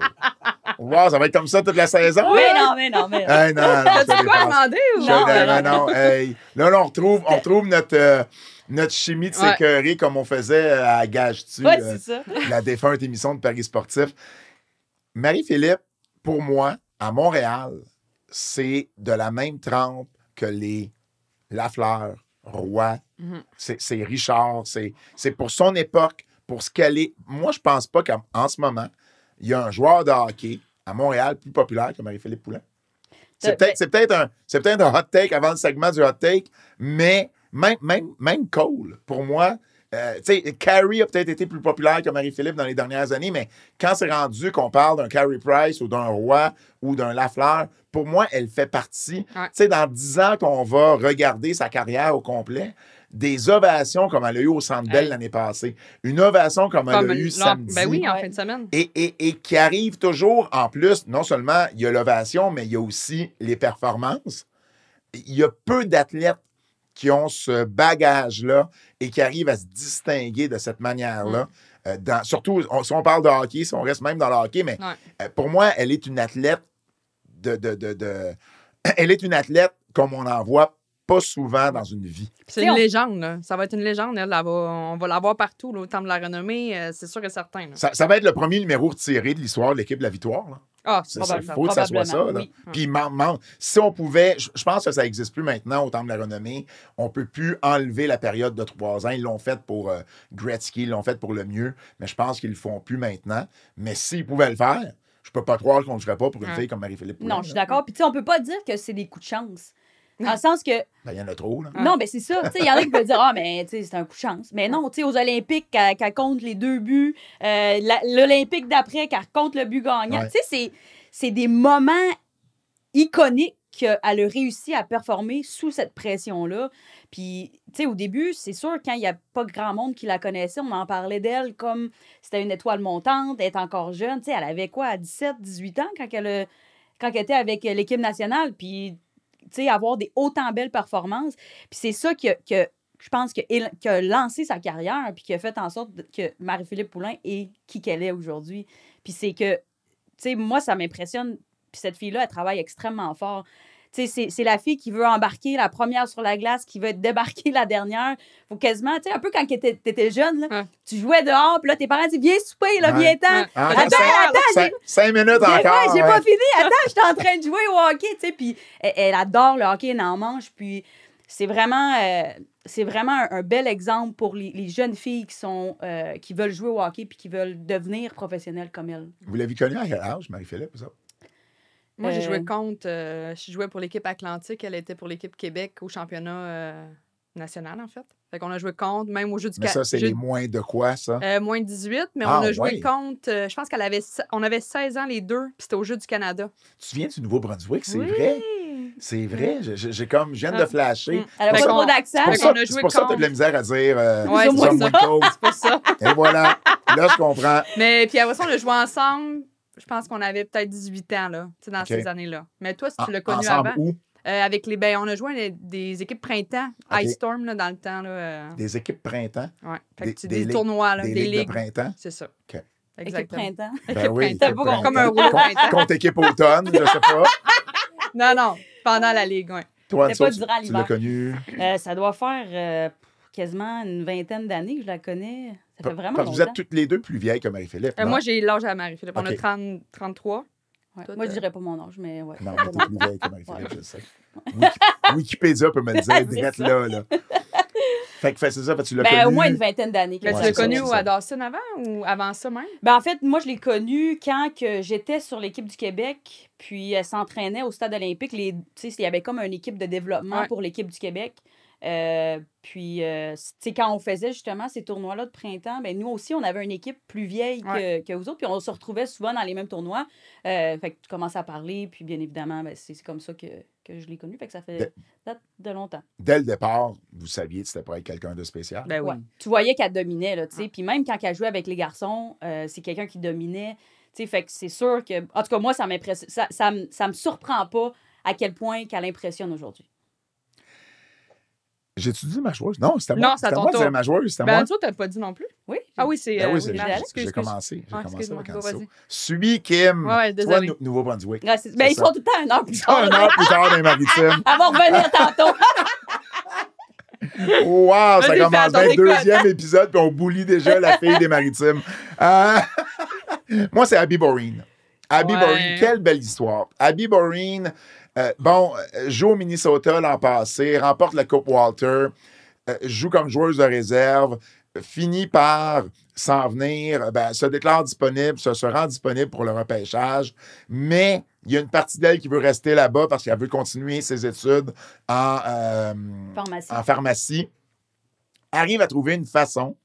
Wow, ça va être comme ça toute la saison? Mais non. Hey, non, non, T'as-tu je te quoi dépasse. demander ou Je- Non, non, hey. Là, on retrouve notre chimie de Ouais. s'écœurer comme on faisait à Gage-tu, Ouais, c'est ça. la défunte émission de Paris Sportif. Marie-Philippe, pour moi, à Montréal, c'est de la même trempe que les Lafleur, Roy, c'est Richard. C'est pour son époque, pour ce qu'elle est. Moi, je pense pas qu'en ce moment, il y a un joueur de hockey à Montréal plus populaire que Marie-Philippe Poulin. C'est peut-être un hot take avant le segment du hot take, mais même Cole, pour moi, tu sais, Carey a peut-être été plus populaire que Marie-Philippe dans les dernières années, mais quand c'est rendu qu'on parle d'un Carey Price ou d'un Roy ou d'un Lafleur, pour moi, elle fait partie. Ouais. Tu sais, dans 10 ans qu'on va regarder sa carrière au complet, des ovations comme elle a eu au Centre Bell Hey. l'année passée, une ovation comme elle a eu samedi. Ben oui, en Ouais. fin de semaine. Et qui arrive toujours, en plus, non seulement il y a l'ovation, mais il y a aussi les performances. Il y a peu d'athlètes qui ont ce bagage-là et qui arrivent à se distinguer de cette manière-là. Surtout, si on parle de hockey, si on reste même dans le hockey, mais Ouais. pour moi, elle est une athlète elle est une athlète comme on n'en voit pas souvent dans une vie. C'est T'sais, une on- légende, là. Ça va être une légende, elle. On va la voir partout, là, au temps de la renommée, c'est sûr et certain. Là. Ça va être le premier numéro retiré de l'histoire de l'équipe de la Victoire. Là. Ah, C'est probablement. faut que ça soit ça. Là. Probablement, oui. Puis si on pouvait, je pense que ça n'existe plus maintenant au Temple de la Renommée, on ne peut plus enlever la période de 3 ans. Ils l'ont fait pour Gretzky, ils l'ont fait pour le mieux, mais je pense qu'ils ne le font plus maintenant. Mais s'ils pouvaient le faire, je ne peux pas croire qu'on ne le ferait pas pour une Ouais. fille comme Marie-Philippe Poulin. Non, je suis d'accord. Puis, tu sais, on peut pas dire que c'est des coups de chance. Dans le sens que, Ben, il y en a trop. Là. non, ben c'est ça. Tu sais, il y en a qui peuvent dire, ah, mais tu sais, c'est un coup de chance. Mais non, tu sais, aux Olympiques, qu'elle compte les 2 buts, l'Olympique d'après, qu'elle compte le but gagnant. Ouais. Tu sais, c'est des moments iconiques qu'elle a réussi à performer sous cette pression-là. Puis, tu sais, au début, c'est sûr, quand il n'y a pas grand monde qui la connaissait, on en parlait d'elle comme c'était une étoile montante, elle est encore jeune. Tu sais, elle avait quoi, à 17, 18 ans quand elle était avec l'équipe nationale. Puis, tu sais, avoir des autant belles performances. Puis c'est ça que je pense qui a lancé sa carrière puis qui a fait en sorte que Marie-Philippe Poulin est qui qu'elle est aujourd'hui. Puis c'est que, tu sais, moi, ça m'impressionne. Puis cette fille-là, elle travaille extrêmement fort. Tu sais, c'est la fille qui veut embarquer la première sur la glace, qui veut débarquer la dernière. Faut quasiment, tu sais, un peu quand t'étais jeune, là, Ouais. tu jouais dehors, puis là, tes parents disent, viens souper, là, Ouais. viens-t'en. Ouais. Ah, Attends, 5 minutes Ouais, encore. j'ai ouais. pas fini. Attends, je suis en train de jouer au hockey, tu sais. Puis elle adore le hockey, elle en mange. Puis c'est vraiment un bel exemple pour les jeunes filles qui veulent jouer au hockey puis qui veulent devenir professionnelles comme elle. Vous l'avez connue à quel âge, Marie-Philippe? Ça? Moi, j'ai joué Euh, contre. Je jouais pour l'équipe Atlantique. Elle était pour l'équipe Québec au championnat national, en fait. Fait qu'on a joué contre, même au jeu du Mais ça, c'est jeu- les moins de quoi, ça? moins de 18, mais Ah, on a joué ouais. contre. Je pense on avait 16 ans les deux, puis c'était au Jeu du Canada. Tu viens du Nouveau-Brunswick, c'est Oui. vrai? C'est vrai. Je viens de Ah. flasher. Mm. Elle a Fait pas qu'on- trop d'accent. Fait C'est qu'on pour ça, a joué c'est pour ça que tu as de la misère à dire Ouais, nous c'est sommes ça. moins de cause. Pour ça. Et voilà. Là, je comprends. Mais puis après ça, on a joué ensemble. Je pense qu'on avait peut-être 18 ans, là, tu sais, dans OK. ces années-là. Mais toi, si tu l'as connu Ensemble avant. où? Avec on a joué des équipes printemps, OK. Ice Storm, là, dans le temps. Là, Des équipes printemps? ouais. Fait des- que c'est des des ligues- tournois, là, Des des ligues de ligues. printemps? C'est ça. OK. Équipe Exactement. printemps. Ben oui. Printemps. équipe printemps. Comme un rouleau printemps. Contre équipe automne, je sais pas. Non, pendant la ligue, oui. Toi, C'était pas Anso, durant tu l'hiver. l'as connu. Ça doit faire quasiment une vingtaine d'années que je la connais. Ça fait vraiment Parce que vous longtemps. êtes toutes les deux plus vieilles que Marie-Philippe. non? Moi, j'ai l'âge à Marie-Philippe. On a OK. 33. Ouais. Toi, Moi, je t'as- dirais pas mon âge, mais ouais. Non, mais t'es plus vieille que Marie-Philippe, je sais. Wikipédia peut me le dire C'est direct ça. là. Fait que c'est ça, fait que tu l'as Ben, connu. au moins une vingtaine d'années. que Mais je tu la l'as c'est connu ça, où, c'est ça. à Dawson avant ou avant ça même? Ben, en fait, moi, je l'ai connue quand que j'étais sur l'équipe du Québec, puis elle s'entraînait au stade olympique. Tu sais, il y avait comme une équipe de développement Ouais. pour l'équipe du Québec. Puis, tu sais, quand on faisait justement ces tournois-là de printemps, ben nous aussi, on avait une équipe plus vieille que vous autres, puis on se retrouvait souvent dans les mêmes tournois. Fait que tu commences à parler, puis bien évidemment, ben, c'est comme ça que je l'ai connu. Fait que ça fait date de longtemps. Dès le départ, vous saviez que c'était pour être quelqu'un de spécial? Ben oui. Ouais. Tu voyais qu'elle dominait, là, tu sais. Puis même quand elle jouait avec les garçons, c'est quelqu'un qui dominait. Tu sais, fait que c'est sûr que... En tout cas, moi, ça m'impressionne. Ça me surprend pas à quel point qu'elle impressionne aujourd'hui. J'ai-tu dit ma joueuse? Non, c'était moi. Non, c'est à C'était ton moi, tour. c'était ma joueuse. C'était Ben, moi. toi, t'as pas dit non plus. Oui. Ah oui, c'est... Ben oui, excuse. j'ai commencé. J'ai commencé excuse-moi. avec Go, Anso. vas-y. Suis Kim. Ouais, Toi, désolé. Nouveau-Brunswick. Ben, ils ça. sont tout le temps une heure plus Ils sont un tard. heure plus tard dans les Maritimes. Elle va revenir tantôt. Wow, ça Vas-y, commence fais bien. ton écoute. Deuxième épisode, puis on bully déjà la fille des Maritimes. Moi, c'est Abby Boreen. Abby Ouais. Boreen, quelle belle histoire. Abby Boreen, joue au Minnesota l'an passé, remporte la Coupe Walter, joue comme joueuse de réserve, finit par s'en venir, se déclare disponible, se rend disponible pour le repêchage, mais il y a une partie d'elle qui veut rester là-bas parce qu'elle veut continuer ses études en pharmacie. Arrive à trouver une façon,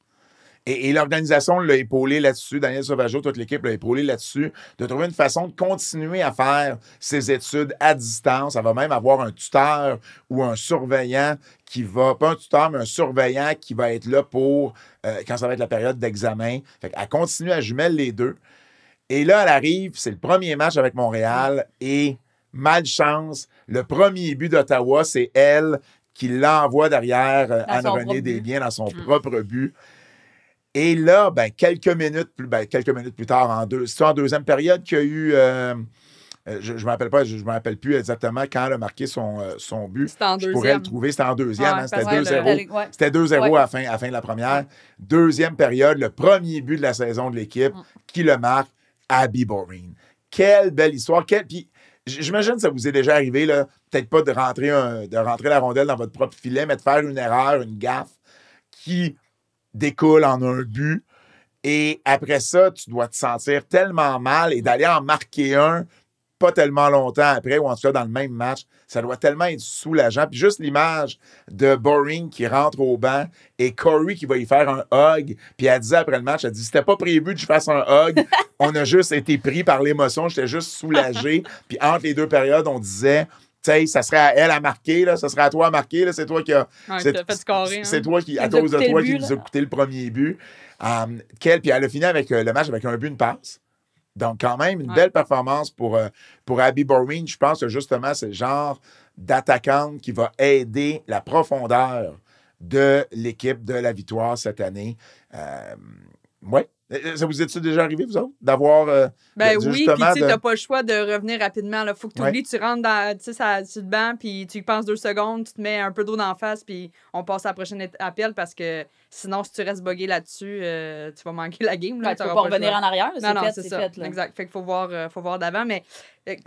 et l'organisation l'a épaulé là-dessus, Daniel Sauvageau, toute l'équipe l'a épaulé là-dessus, de trouver une façon de continuer à faire ses études à distance. Elle va même avoir un tuteur ou un surveillant qui va, pas un tuteur, mais un surveillant qui va être là pour, quand ça va être la période d'examen. Fait qu'elle continue à jumelle les deux. Et là, elle arrive, c'est le premier match avec Montréal, et malchance, le premier but d'Ottawa, c'est elle qui l'envoie derrière Anne-Renée Desbiens dans son propre but. Et là, quelques minutes plus tard, c'est en deuxième période qu'il y a eu... je ne me rappelle plus exactement quand elle a marqué son but. C'était en deuxième. Je pourrais le trouver. C'était en deuxième. Ouais, C'était parce que 2-0. Ouais. C'était 2-0 Ouais. à la fin de la première. Deuxième période, le premier but de la saison de l'équipe, qui le marque, Abby Boreen. Quelle belle histoire. Puis, j'imagine que ça vous est déjà arrivé, là, peut-être pas de rentrer la rondelle dans votre propre filet, mais de faire une erreur, une gaffe qui découle en un but. Et après ça, tu dois te sentir tellement mal et d'aller en marquer un pas tellement longtemps après, ou en tout cas dans le même match, ça doit tellement être soulageant. Puis juste l'image de Boreen qui rentre au banc et Corey qui va y faire un hug. Puis elle disait après le match, elle dit, c'était pas prévu que je fasse un hug. On a juste été pris par l'émotion. J'étais juste soulagé. Puis entre les deux périodes, on disait... Tu sais, ça serait à elle à marquer, là, ça serait à toi à marquer, là, c'est toi qui a. Ouais, c'est, t'as fait scorer, hein. c'est toi qui, à Qui nous a cause de coûté toi, le qui but, nous là. a coûté le premier but. Puis elle a fini avec le match avec un but, une passe. Donc, quand même, une belle performance pour Abby Boreen. Je pense que justement, c'est le genre d'attaquante qui va aider la profondeur de l'équipe de la victoire cette année. Oui. Ça vous est-il déjà arrivé, vous autres, d'avoir. Ben oui, puis tu sais, de... t'as pas le choix de revenir rapidement. Il faut que tu oublies, tu rentres sur le banc, puis tu y penses 2 secondes, tu te mets un peu d'eau d'en face, puis on passe à la prochaine appel parce que sinon, si tu restes buggé là-dessus, tu vas manquer la game. Là, Tu peux pas revenir en arrière. C'est ça. Fait, là. Exact. Fait qu'il faut voir d'avant. Mais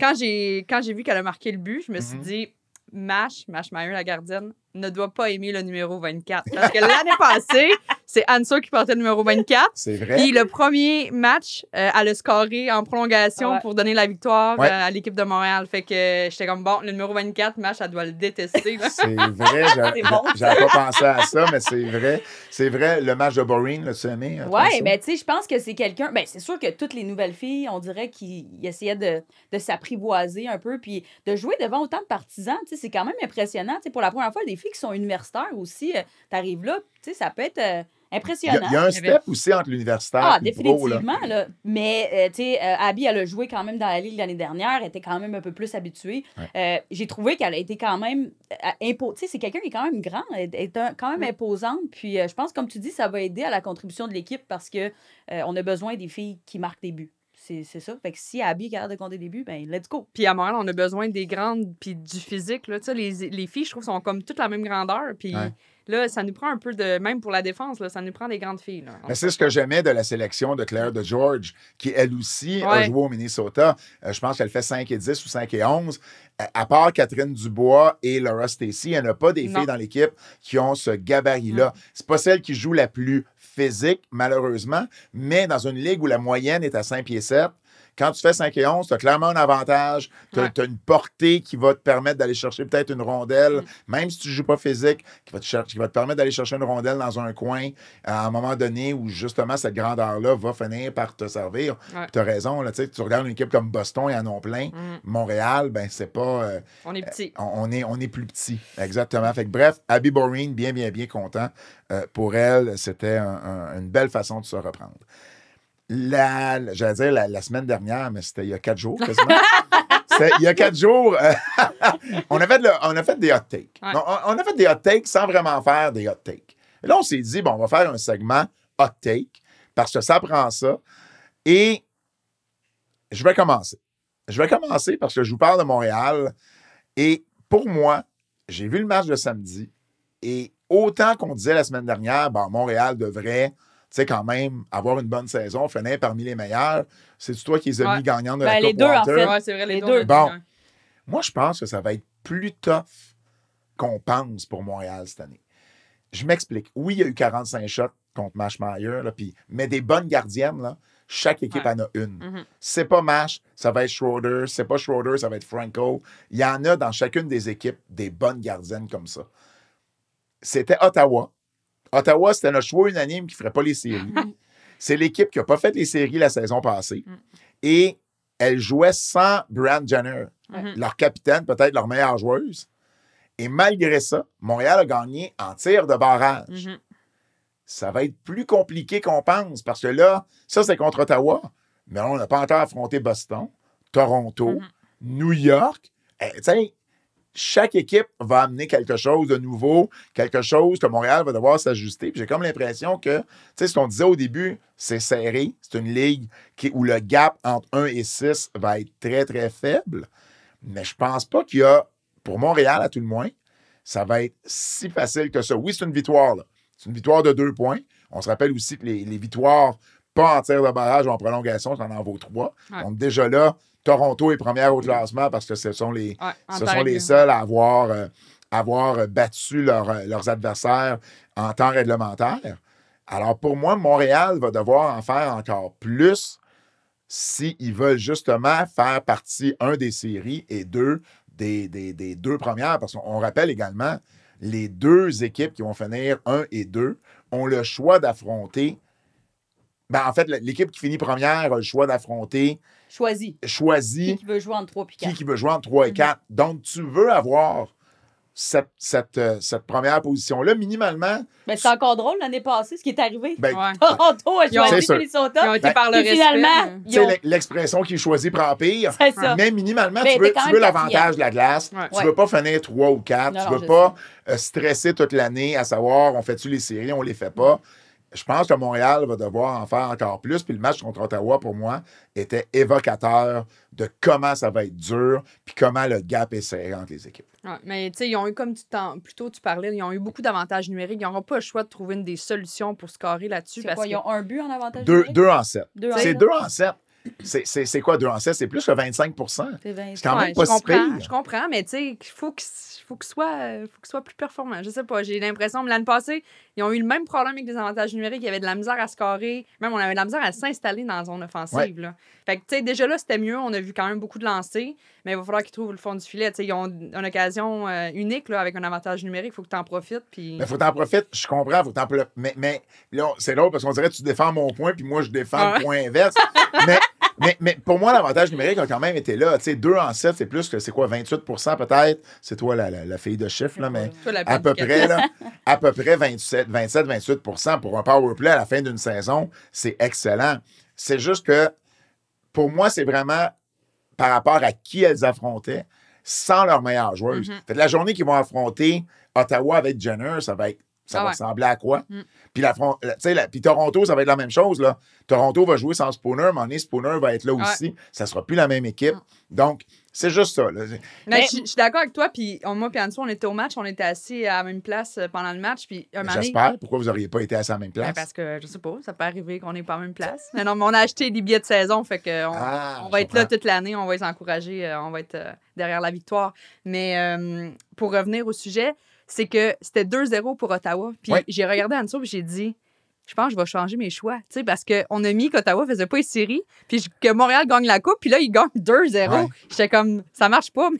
quand j'ai vu qu'elle a marqué le but, je me suis dit, Mash Mayer, la gardienne, ne doit pas aimer le numéro 24. Parce que l'année passée, c'est Anso qui portait le numéro 24. C'est vrai. Puis le premier match, elle a scoré en prolongation pour donner la victoire à l'équipe de Montréal. Fait que j'étais comme, bon, le numéro 24, Mash, elle doit le détester. Là. C'est vrai. J'avais pas pensé à ça, mais c'est vrai. C'est vrai, le match de Boreen, l'as-tu aimé? Oui, mais tu sais, je pense que c'est quelqu'un... Ben, c'est sûr que toutes les nouvelles filles, on dirait qu'ils essayaient de s'apprivoiser un peu, puis de jouer devant autant de partisans, tu sais, c'est quand même impressionnant. Tu sais, pour la première fois, des filles qui sont universitaires aussi, t'arrives là, tu sais, ça peut être impressionnant. Il y a un step aussi entre l'universitaire et le pro. Définitivement. Là. Mais, tu sais, Abby, elle a joué quand même dans la Ligue l'année dernière. Elle était quand même un peu plus habituée. Ouais. J'ai trouvé qu'elle a été quand même... Tu sais, c'est quelqu'un qui est quand même grand. Elle est quand même imposante. Puis, je pense, comme tu dis, ça va aider à la contribution de l'équipe parce que on a besoin des filles qui marquent des buts. C'est ça. Fait que si Abby est capable de compter des buts, ben let's go. Puis à Montréal, on a besoin des grandes puis du physique. Là. Les filles, je trouve, sont comme toutes la même grandeur. Puis là, ça nous prend un peu de... Même pour la défense, là, ça nous prend des grandes filles. Là. Mais c'est ce que j'aimais de la sélection de Claire de George, qui, elle aussi, a joué au Minnesota. Je pense qu'elle fait 5-10 ou 5-11. À part Catherine Dubois et Laura Stacey, il n'y en a pas des filles dans l'équipe qui ont ce gabarit-là. C'est pas celle qui joue la plus physique, malheureusement, mais dans une ligue où la moyenne est à 5 pieds 7, Quand tu fais 5 et 11, tu as clairement un avantage. Tu as, une portée qui va te permettre d'aller chercher peut-être une rondelle, même si tu ne joues pas physique, qui va te permettre d'aller chercher une rondelle dans un coin à un moment donné où justement cette grandeur-là va finir par te servir. Tu as raison, là, tu regardes une équipe comme Boston, ils en ont plein. Montréal, ben c'est pas... on est petit. On est plus petit, exactement. Fait que, bref, Abby Boreen, bien content. Pour elle, c'était une belle façon de se reprendre. J'allais dire la semaine dernière, mais c'était il y a 4 jours, quasiment. Il y a 4 jours, on a fait des hot takes. Ouais. On a fait des hot takes sans vraiment faire des hot takes. Et là, on s'est dit, bon, on va faire un segment hot take parce que ça prend ça. Et je vais commencer. Parce que je vous parle de Montréal. Et pour moi, j'ai vu le match de samedi. Et autant qu'on disait la semaine dernière, bon, Montréal devrait, quand même avoir une bonne saison, finir parmi les meilleurs. C'est toi qui les as mis gagnants de la Coupe les deux, Walter. en fait. Ouais, c'est vrai, les deux. deux. Bon, moi, je pense que ça va être plus tough qu'on pense pour Montréal cette année. Je m'explique. Oui, il y a eu 45 shots contre Mashmeyer, mais des bonnes gardiennes, là, chaque équipe en a une. C'est pas Mash, ça va être Schroeder. C'est pas Schroeder, ça va être Franco. Il y en a dans chacune des équipes des bonnes gardiennes comme ça. C'était Ottawa. Ottawa, c'était notre choix unanime qui ne ferait pas les séries. C'est l'équipe qui n'a pas fait les séries la saison passée. Et elle jouait sans Brianne Jenner, leur capitaine, peut-être leur meilleure joueuse. Et malgré ça, Montréal a gagné en tir de barrage. Ça va être plus compliqué qu'on pense parce que là, ça, c'est contre Ottawa. Mais on n'a pas encore affronté Boston, Toronto, New York. Chaque équipe va amener quelque chose de nouveau, quelque chose que Montréal va devoir s'ajuster. Puis j'ai comme l'impression que, ce qu'on disait au début, c'est serré. C'est une ligue où le gap entre 1 et 6 va être très, très faible. Mais je pense pas qu'il y a, pour Montréal à tout le moins, ça va être si facile que ça. Oui, c'est une victoire, là. C'est une victoire de 2 points. On se rappelle aussi que les victoires, pas en tir de barrage ou en prolongation, ça en vaut 3. Ouais. Donc déjà là, Toronto est première au classement parce que ce sont les seuls à avoir battu leurs adversaires en temps réglementaire. Alors pour moi, Montréal va devoir en faire encore plus s'ils veulent justement faire partie, des séries et des 2 premières. Parce qu'on rappelle également, les 2 équipes qui vont finir 1 et 2 ont le choix d'affronter. Ben, en fait, l'équipe qui finit première a le choix d'affronter. Choisis. Qui veut jouer entre 3 et 4. Qui veut jouer entre 3 et 4. Donc, tu veux avoir cette première position-là, minimalement. Mais c'est encore drôle l'année passée, ce qui est arrivé. Toronto a choisi Minnesota. Ils ont été par le respect. Finalement, l'expression qui choisit prend pire. C'est ça. Mais minimalement, tu veux l'avantage de la glace. Tu veux pas finir 3 ou 4. Tu veux pas stresser toute l'année à savoir, on fait-tu les séries, on les fait pas. Je pense que Montréal va devoir en faire encore plus. Puis le match contre Ottawa, pour moi, était évocateur de comment ça va être dur puis comment le gap est serré entre les équipes. Ouais, mais tu sais, ils ont eu, comme plus tôt tu parlais, ils ont eu beaucoup d'avantages numériques. Ils n'auront pas le choix de trouver des solutions pour scorer là-dessus. Ils ont un but en avantage 2 en 7. C'est 2 en 7. C'est quoi 2 en 7? C'est plus que 25 C'est 20. C'est quand même pas si pire. Je comprends, mais tu sais, il faut qu'il soit plus performant. Je sais pas, j'ai l'impression, l'année passée, ils ont eu le même problème avec les avantages numériques. Il y avait de la misère à scorer. Même, on avait de la misère à s'installer dans la zone offensive. Là. Fait que, tu sais, déjà là, c'était mieux. On a vu quand même beaucoup de lancers, mais il va falloir qu'ils trouvent le fond du filet. Tu sais, ils ont une occasion unique là, avec un avantage numérique. Il faut que tu en profites. Puis... Mais faut que tu en profites. Je comprends. Faut mais là, c'est drôle parce qu'on dirait que tu défends mon point, puis moi, je défends le point inverse. Mais pour moi, l'avantage numérique a quand même été là. Tu sais, 2 en 7, c'est plus que, c'est quoi, 28 peut-être? C'est toi la fille de chiffre, là, mais à peu près 27-28 pour un power play à la fin d'une saison, c'est excellent. C'est juste que, pour moi, c'est vraiment par rapport à qui elles affrontaient sans leur meilleure joueuse. Fait que la journée qu'ils vont affronter Ottawa avec Jenner, ça va ressembler à quoi? Puis Toronto, ça va être la même chose. Là. Toronto va jouer sans Spooner, à un moment donné, Spooner va être là aussi. Ça ne sera plus la même équipe. Donc, c'est juste ça. Là. Mais je suis d'accord avec toi. Puis moi et Anso, on était au match. On était assis à la même place pendant le match. Puis j'espère. Pourquoi vous n'auriez pas été assis à la même place? Parce que, je sais pas, ça peut arriver qu'on n'est pas à la même place. Mais non, mais on a acheté des billets de saison. Fait qu'on on va être là toute l'année. On va les encourager. On va être derrière la victoire. Mais pour revenir au sujet, c'est que c'était 2-0 pour Ottawa. Puis j'ai regardé Anso et j'ai dit, je pense que je vais changer mes choix. Tu sais, parce qu'on a mis qu'Ottawa faisait pas les séries, puis que Montréal gagne la Coupe, puis là, ils gagnent 2-0. Ouais. J'étais comme, ça marche pas,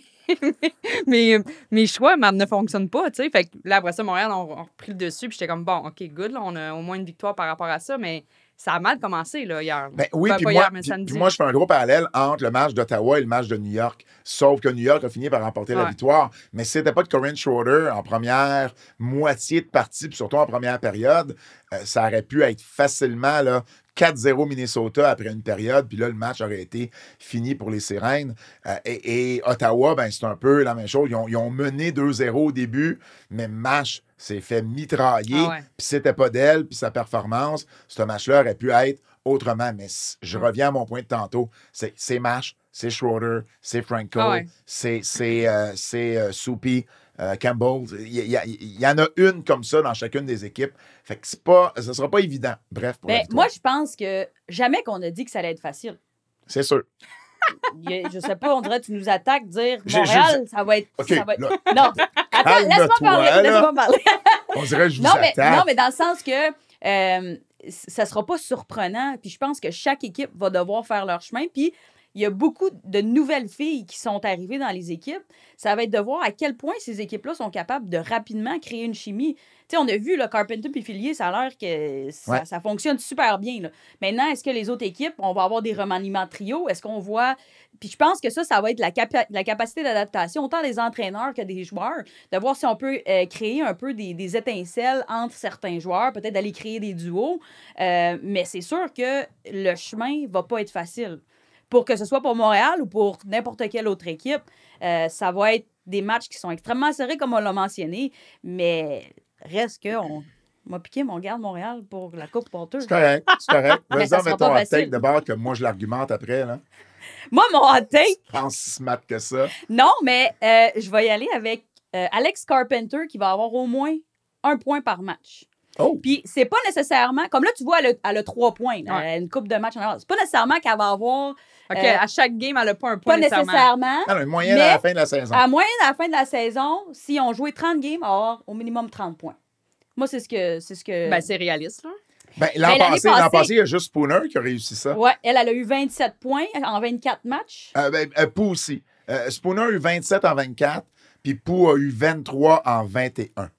mais mes choix ne fonctionnent pas, tu sais. Fait que là, après ça, Montréal, on a repris le dessus, puis j'étais comme, bon, OK, good, là, on a au moins une victoire par rapport à ça, mais ça a mal commencé, là, hier. Ben oui, Pas puis hier, moi, mais puis- samedi. puis moi, je fais un gros parallèle entre le match d'Ottawa et le match de New York. Sauf que New York a fini par remporter la Ouais. victoire. Mais si c'était pas de Corinne Schroeder en première moitié de partie, puis surtout en première période, ça aurait pu être facilement là, 4-0 Minnesota après une période, puis là, le match aurait été fini pour les Sirènes. Et Ottawa, ben, c'est un peu la même chose. Ils ont mené 2-0 au début, mais le match s'est fait mitrailler, Ah ouais. puis c'était pas d'elle, puis sa performance, ce match-là aurait pu être autrement. Mais je reviens à mon point de tantôt. C'est Mash, c'est Schroeder, c'est Franco, Ah ouais. c'est Soupy, Campbell. Il y en a une comme ça dans chacune des équipes. Fait que ce sera pas évident. Bref, pour la Ben, victoire. moi, je pense que jamais qu'on a dit que ça allait être facile. C'est sûr. Je sais pas, on dirait que tu nous attaques, dire J'ai- Montréal, ça va être. OK, ça va être... là, Non, attends, laisse-moi calme-toi, parler. là. Laisse-moi parler. on dirait que je vous Non, attaque. mais dans le sens que ça sera pas surprenant. Puis je pense que chaque équipe va devoir faire leur chemin. Puis il y a beaucoup de nouvelles filles qui sont arrivées dans les équipes. Ça va être de voir à quel point ces équipes-là sont capables de rapidement créer une chimie. Tu sais, on a vu le Carpenter puis Fillier, ça a l'air que ça fonctionne super bien. Là. Maintenant, est-ce que les autres équipes, on va avoir des remaniements de trio? Est-ce qu'on voit... Puis je pense que ça va être la capacité d'adaptation, autant des entraîneurs que des joueurs, de voir si on peut créer un peu des étincelles entre certains joueurs, peut-être d'aller créer des duos. Mais c'est sûr que le chemin va pas être facile. Pour que ce soit pour Montréal ou pour n'importe quelle autre équipe, ça va être des matchs qui sont extrêmement serrés, comme on l'a mentionné, mais reste qu'on m'a piqué mon garde Montréal pour la Coupe Porter. C'est correct, c'est correct. Mais Vas-y, ça mets sera ton pas hot take facile. d'abord que moi, je l'argumente après. Là. Moi, mon hot take, Je pense si smart que ça. non, mais je vais y aller avec Alex Carpenter qui va avoir au moins 1 point par match. Oh! Puis c'est pas nécessairement, comme là, tu vois, elle a 3 points, là, Ouais. elle a une coupe de match en arrière. C'est pas nécessairement qu'elle va avoir, OK, à chaque game, elle n'a pas un point pas nécessairement. Ah, une moyenne Mais- à la fin de la saison. À moyenne, à la fin de la saison, si on jouait 30 games, elle va avoir au minimum 30 points. Moi, c'est ce que... Ben, c'est réaliste, là. Ben, Ben, l'année l'an passée- passé, il y a juste Spooner qui a réussi ça. Ouais, elle a eu 27 points en 24 matchs. Pou aussi. Spooner a eu 27 en 24, puis Pou a eu 23 en 21.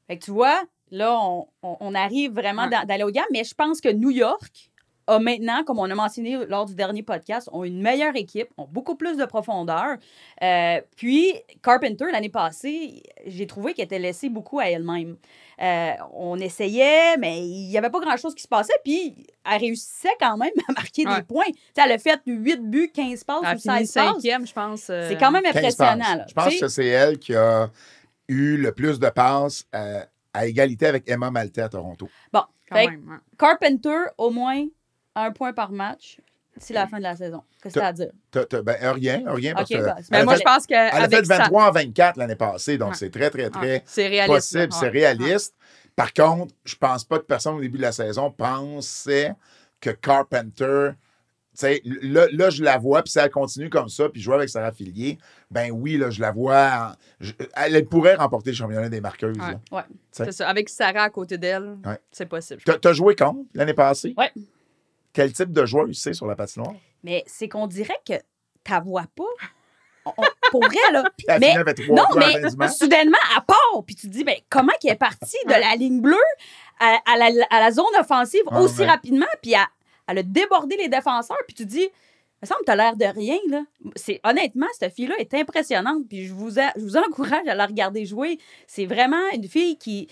Fait que tu vois, là, on arrive vraiment Ouais. d'aller au gamme, mais je pense que New York a maintenant, comme on a mentionné lors du dernier podcast, ont une meilleure équipe, ont beaucoup plus de profondeur. Puis, Carpenter, l'année passée, j'ai trouvé qu'elle était laissée beaucoup à elle-même. On essayait, mais il n'y avait pas grand-chose qui se passait, puis elle réussissait quand même à marquer Ouais. des points. Tu sais, elle a fait 8 buts, 15 passes Elle a ou fini 16 passes. 5e, je pense. C'est quand même 15 impressionnant. passes. Là. Je pense Tu sais, que c'est elle qui a eu le plus de passes à égalité avec Emma Maltais à Toronto. Bon, Quand fait que même, ouais. Carpenter, au moins 1 point par match d'ici la fin de la saison. Qu'est-ce que tu as à dire? Rien, parce Ok, que bah, elle Mais a moi, fait- je pense elle a fait qu'avec ça... 23 en 24 l'année passée, donc Ouais. c'est très, très, très C'est réaliste. possible, là. c'est Ouais. réaliste. Par contre, je pense pas que personne au début de la saison pensait que Carpenter, tu sais, là, je la vois, puis si elle continue comme ça, puis jouer avec Sarah Fillier, ben oui, là, je la vois, elle pourrait remporter le championnat des marqueuses. Ouais. là. Ouais. C'est ça. Avec Sarah à côté d'elle, Ouais. c'est possible. T'as joué contre l'année passée? Ouais. Quel type de joueur c'est sur la patinoire? Mais c'est qu'on dirait que tu vois pas. Pour vrai, là. Puis elle Mais- finit avec 3 Non, points à la mais fin du match. soudainement, à part, puis tu te dis, ben, comment qu'elle est partie de la ligne bleue à la zone offensive Ah, aussi ouais. rapidement, puis elle a débordé les défenseurs, puis tu te dis, il me semble que t'as l'air de rien, là. Honnêtement, cette fille-là est impressionnante, puis je vous encourage à la regarder jouer. C'est vraiment une fille qui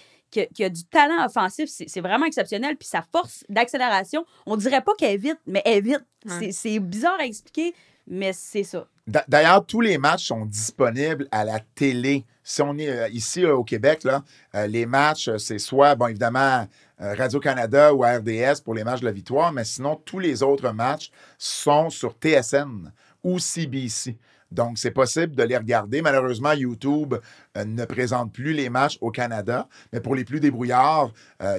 a du talent offensif. C'est vraiment exceptionnel, puis sa force d'accélération, on dirait pas qu'elle est vite, mais elle est vite. Ouais. C'est bizarre à expliquer, mais c'est ça. D'ailleurs, tous les matchs sont disponibles à la télé. Si on est ici au Québec, là, les matchs, c'est soit, bon, évidemment, Radio-Canada ou RDS pour les matchs de la victoire, mais sinon, tous les autres matchs sont sur TSN ou CBC. Donc, c'est possible de les regarder. Malheureusement, YouTube ne présente plus les matchs au Canada. Mais pour les plus débrouillards,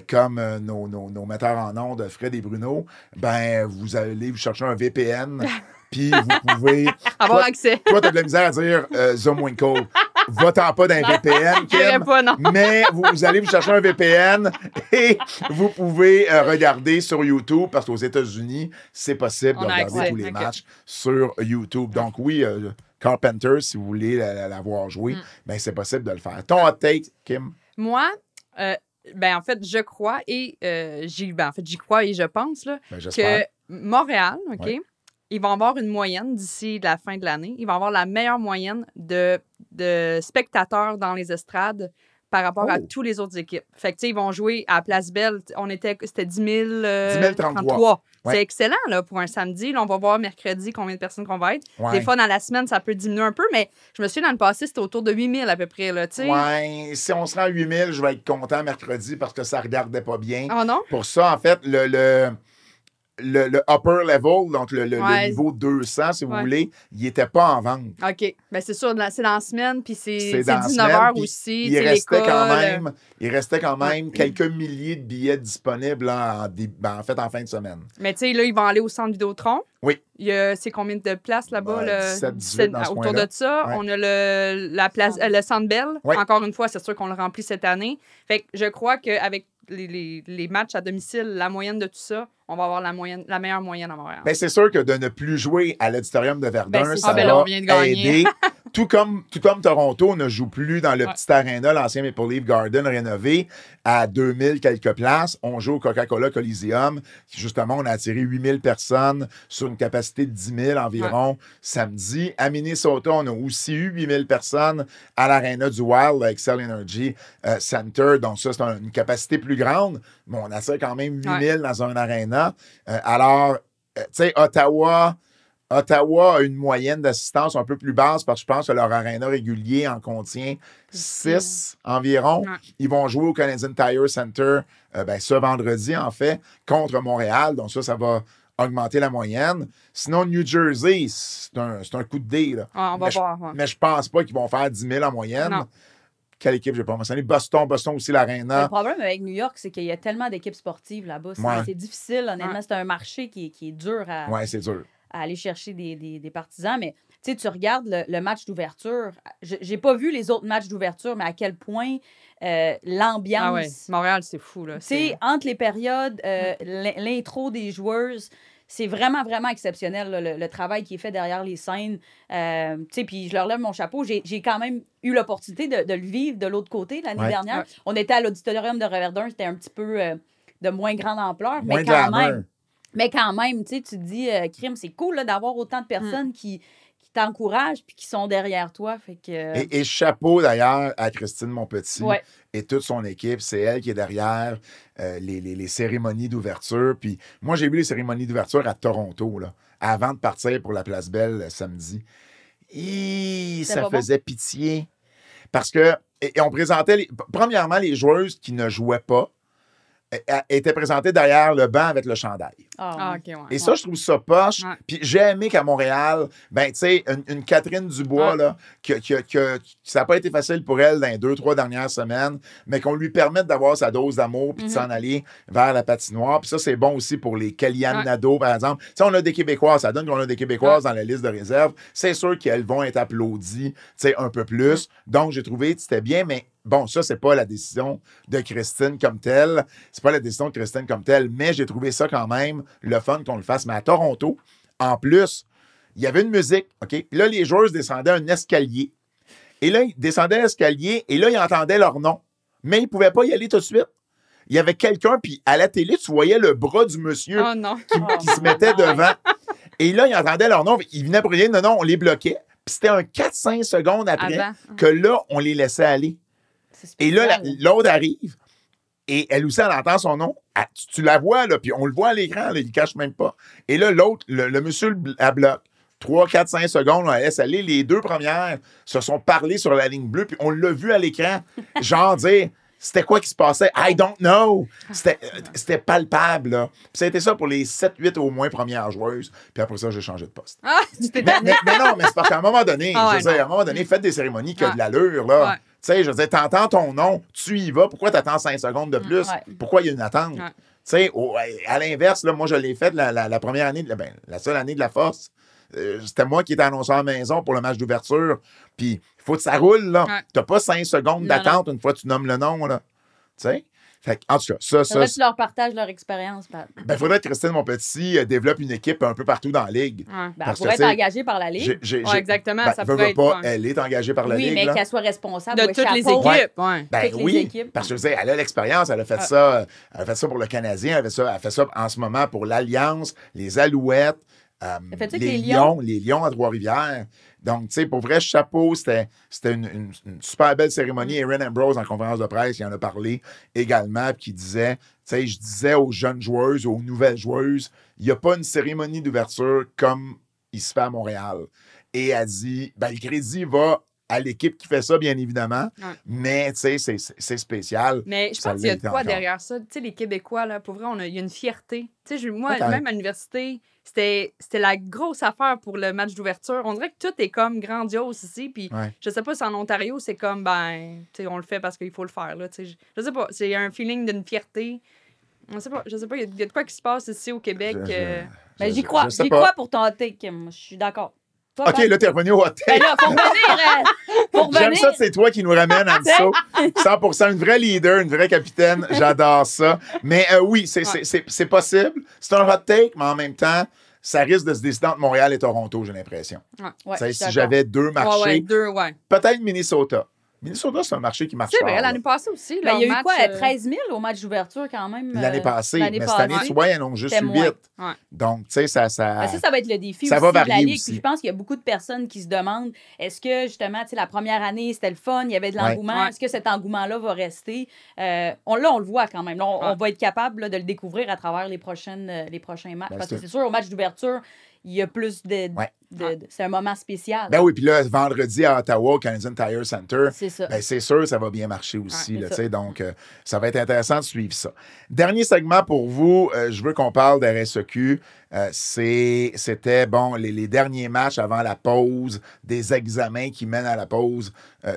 comme nos metteurs en ondes, Fred et Bruno, ben, vous allez vous chercher un VPN, puis vous pouvez... Avoir Toi- accès. Toi, t'as de la misère à dire Zomwinkel. Va-t'en pas d'un VPN, J'irais Kim. pas, non. Mais vous allez vous chercher un VPN et vous pouvez regarder sur YouTube, parce qu'aux États-Unis, c'est possible de On a regarder accès. tous les OK. matchs sur YouTube. Donc oui, Carpenter, si vous voulez la voir jouer, ben c'est possible de le faire. Ton hot take, Kim? Moi, ben en fait, je crois et j'y crois et je pense là, Ben, j'espère. que Montréal, OK, Ouais. ils vont avoir une moyenne d'ici la fin de l'année. Ils vont avoir la meilleure moyenne de spectateurs dans les estrades par rapport à Oh. tous les autres équipes. Fait que, tu sais, ils vont jouer à Place Belle. C'était 10 000... 33. Ouais. C'est excellent, là, pour un samedi. Là, on va voir mercredi combien de personnes qu'on va être. Ouais. Des fois, dans la semaine, ça peut diminuer un peu, mais je me souviens, dans le passé, c'était autour de 8 000 à peu près, là, tu sais. Ouais, si on se rend à 8000, je vais être content mercredi parce que ça regardait pas bien. Oh non? Pour ça, en fait, le upper level, donc le Ouais. niveau 200, si vous Ouais. voulez, il n'était pas en vente. OK. Ben c'est sûr, c'est dans la semaine, puis c'est dans la 19 semaine, h puis aussi. Il tu sais, restait quand l'école. même quelques milliers de billets disponibles là, en fait en fin de semaine. Mais tu sais, là, ils vont aller au centre Vidéotron. Oui. C'est combien de places là-bas? Ouais, 17, 18 dans ce autour coin-là. de ça. Ouais. On a la place, le Centre Bell. Ouais. Encore une fois, c'est sûr qu'on le remplit cette année. Fait que je crois qu'avec les matchs à domicile, la moyenne de tout ça, on va avoir la meilleure moyenne à Montréal. Mais c'est sûr que de ne plus jouer à l'auditorium de Verdun, Ben, c'est ça ça. Ben là, va on vient de gagner. aider. tout comme Toronto ne joue plus dans le Ouais. petit aréna, l'ancien Maple Leaf Garden rénové, à 2000 quelques places. On joue au Coca-Cola Coliseum. Justement, on a attiré 8000 personnes sur une capacité de 10 000 environ samedi. À Minnesota, on a aussi eu 8000 personnes à l'aréna du Wild, à Xcel Energy Center. Donc ça, c'est une capacité plus grande, mais on attire quand même 8000 dans un aréna. Alors, tu sais, Ottawa a une moyenne d'assistance un peu plus basse parce que je pense que leur aréna régulier en contient 6 environ. Ouais. Ils vont jouer au Canadian Tire Center ce vendredi, en fait, contre Montréal. Donc ça va augmenter la moyenne. Sinon, New Jersey, c'est un coup de dé. Là. Ouais, on va voir. Ouais. Mais je pense pas qu'ils vont faire 10 000 en moyenne. Non. Quelle équipe, je vais pas mentionner? Boston aussi, Le l'aréna. problème avec New York, c'est qu'il y a tellement d'équipes sportives là-bas. C'est difficile, honnêtement. Ouais. C'est un marché qui est dur à Ouais, c'est dur. aller chercher des partisans. Mais tu sais, tu regardes le match d'ouverture. J'ai pas vu les autres matchs d'ouverture, mais à quel point l'ambiance. Ah ouais. Montréal, c'est fou, là. Tu sais, entre les périodes, l'intro des joueuses, c'est vraiment, vraiment exceptionnel, là, le travail qui est fait derrière les scènes. Tu sais, puis je leur lève mon chapeau. J'ai quand même eu l'opportunité de le vivre de l'autre côté l'année Ouais. dernière. Ouais. On était à l'auditorium de Verdun, c'était un petit peu de moins grande ampleur, Moins mais de quand glamour. même. Mais quand même, tu sais, tu te dis, crime, c'est cool là, d'avoir autant de personnes qui t'encouragent puis qui sont derrière toi. Fait que, Et chapeau d'ailleurs à Christine Monpetit Ouais. et toute son équipe. C'est elle qui est derrière les cérémonies d'ouverture. Puis moi, j'ai vu les cérémonies d'ouverture à Toronto, là, avant de partir pour la Place Belle samedi. Ça pas bon? faisait pitié. Parce que, et on présentait, premièrement, les joueuses qui ne jouaient pas étaient présentées derrière le banc avec le chandail. Ah, OK, ouais. Et ça, je trouve ça poche. Ouais. Puis j'ai aimé qu'à Montréal, ben, tu sais, une Catherine Dubois, Ouais. là, que ça n'a pas été facile pour elle dans les 2-3 dernières semaines, mais qu'on lui permette d'avoir sa dose d'amour puis de s'en aller vers la patinoire. Puis ça, c'est bon aussi pour les Kellyanne Ouais. Nadeau, par exemple. Tu sais, on a des Québécoises, ça donne qu'on a des Québécoises dans la liste de réserve. C'est sûr qu'elles vont être applaudies, tu sais, un peu plus. Donc, j'ai trouvé que c'était bien, mais bon, ça, c'est pas la décision de Christine comme telle. C'est pas la décision de Christine comme telle, mais j'ai trouvé ça quand même le fun qu'on le fasse. Mais à Toronto, en plus, il y avait une musique, OK? Puis là, les joueurs descendaient un escalier. Et là, ils descendaient l'escalier et là, ils entendaient leur nom. Mais ils ne pouvaient pas y aller tout de suite. Il y avait quelqu'un, puis à la télé, tu voyais le bras du monsieur Oh non. qui se mettait devant. Et là, ils entendaient leur nom. Ils venaient pour rien. Non, on les bloquait. Puis c'était un 4-5 secondes après Avant. que là, on les laissait aller. c'est Et là, spécial. l'autre arrive et elle aussi, elle entend son nom. Tu la vois, là, puis on le voit à l'écran, là, il ne cache même pas. Et là, l'autre, le monsieur la bloque. 3, 4, 5 secondes, on la laisse aller. Les deux premières se sont parlé sur la ligne bleue, puis on l'a vu à l'écran. Genre dire, c'était quoi qui se passait? I don't know. C'était palpable, là. Puis ça a été ça pour les 7, 8 au moins premières joueuses. Puis après ça, j'ai changé de poste. Ah, tu t'es Mais non, mais c'est parce qu'à un moment donné, Ah ouais, je veux dire, non. à un moment donné, faites des cérémonies qui ont Ouais. de l'allure, là. Ouais. Tu sais, je veux dire, t'entends ton nom, tu y vas, pourquoi t'attends 5 secondes de plus? Ouais. Pourquoi il y a une attente? Ouais. Tu sais, à l'inverse, là, moi, je l'ai fait la première année, la seule année de la force. c'était moi qui étais annonceur à la maison pour le match d'ouverture. Puis, il faut que ça roule, là. Ouais. T'as pas 5 secondes Non, d'attente une fois que tu nommes le nom, là. Tu sais? Fait que, en tout cas, ça, Faudrait que tu leur partages leur expérience, Pat. ben, faudrait que Christine Monpetit développe une équipe un peu partout dans la ligue. Ouais. Ben, elle Parce que, pourrait tu être sais, engagée par la Ligue. Ouais, exactement, ça veut, pourrait veut être pas, fun. elle est engagée par la Oui, ligue, mais là. qu'elle soit responsable De ou toutes les chapeau. équipes, ouais. Ben toutes les oui, équipes. parce que je veux dire, elle a l'expérience, elle a fait ça, elle a fait ça pour le Canadien, elle fait ça en ce moment pour l'Alliance, les Alouettes, Elle fait ça avec les les Lions. les Lions à Trois-Rivières. Donc, tu sais, pour vrai, chapeau, c'était une super belle cérémonie. Erin Ambrose, en conférence de presse, il en a parlé également, puis qui disait, tu sais, je disais aux jeunes joueuses, aux nouvelles joueuses, il n'y a pas une cérémonie d'ouverture comme il se fait à Montréal. Et elle dit, ben, le crédit va à l'équipe qui fait ça, bien évidemment, Ouais. mais, tu sais, c'est spécial. Mais je Ça pense qu'il y a l'est de quoi encore. derrière ça. Tu sais, les Québécois, là, pour vrai, il y a une fierté. Tu sais, moi, Peut-être. même à l'université, c'était la grosse affaire pour le match d'ouverture. On dirait que tout est comme grandiose ici. Puis Ouais. je sais pas si en Ontario, c'est comme, ben, tu sais, on le fait parce qu'il faut le faire, là. Tu sais, je sais pas. C'est un feeling d'une fierté. Je sais pas. Il y a de quoi qui se passe ici au Québec. Ben, j'y crois. je sais J'y pas. crois pour ton take, Kim. Je suis d'accord. Toi, OK, Pat? là, t'es revenu au hot take. Ben là, faut revenir. Faut J'aime revenir. ça, c'est toi qui nous ramène à ça. 100%, une vraie leader, une vraie capitaine. J'adore ça. Mais oui, c'est possible. C'est un hot take, mais en même temps, ça risque de se décider entre Montréal et Toronto, j'ai l'impression. Ouais, Tu sais, je suis si d'accord. j'avais deux marchés, Ouais, deux, ouais. peut-être Minnesota. Minnesota, c'est un marché qui marche C'est fort, vrai, là. l'année passée aussi. Ben, il y a eu leur quoi? match, 13 000 au match d'ouverture quand même? L'année passée. l'année Mais cette année, passée. tu vois, ils en ont juste C'était eu moins. 8. Ouais. Donc, tu sais, ça... Ben, ça va être le défi Ça aussi va de la varier Ligue. aussi. Puis je pense qu'il y a beaucoup de personnes qui se demandent est-ce que, justement, tu sais, la première année, c'était le fun, il y avait de l'engouement. Ouais. Est-ce que cet engouement-là va rester? On le voit quand même. Là, on Ouais. va être capable là, de le découvrir à travers les prochains matchs. Ben, parce que c'est- c'est sûr, au match d'ouverture, il y a plus de... Ouais. c'est un moment spécial. Ben oui, puis là, vendredi à Ottawa, au Canadian Tire Center, C'est ça. ben c'est sûr, ça va bien marcher aussi. Ouais, là, c'est tu sais, donc, ça va être intéressant de suivre ça. Dernier segment pour vous, je veux qu'on parle d'RSEQ. C'était, bon, les derniers matchs avant la pause, des examens qui mènent à la pause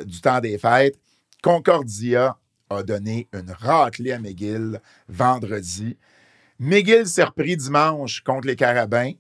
du temps des fêtes. Concordia a donné une raclée à McGill vendredi. McGill s'est repris dimanche contre les Carabins.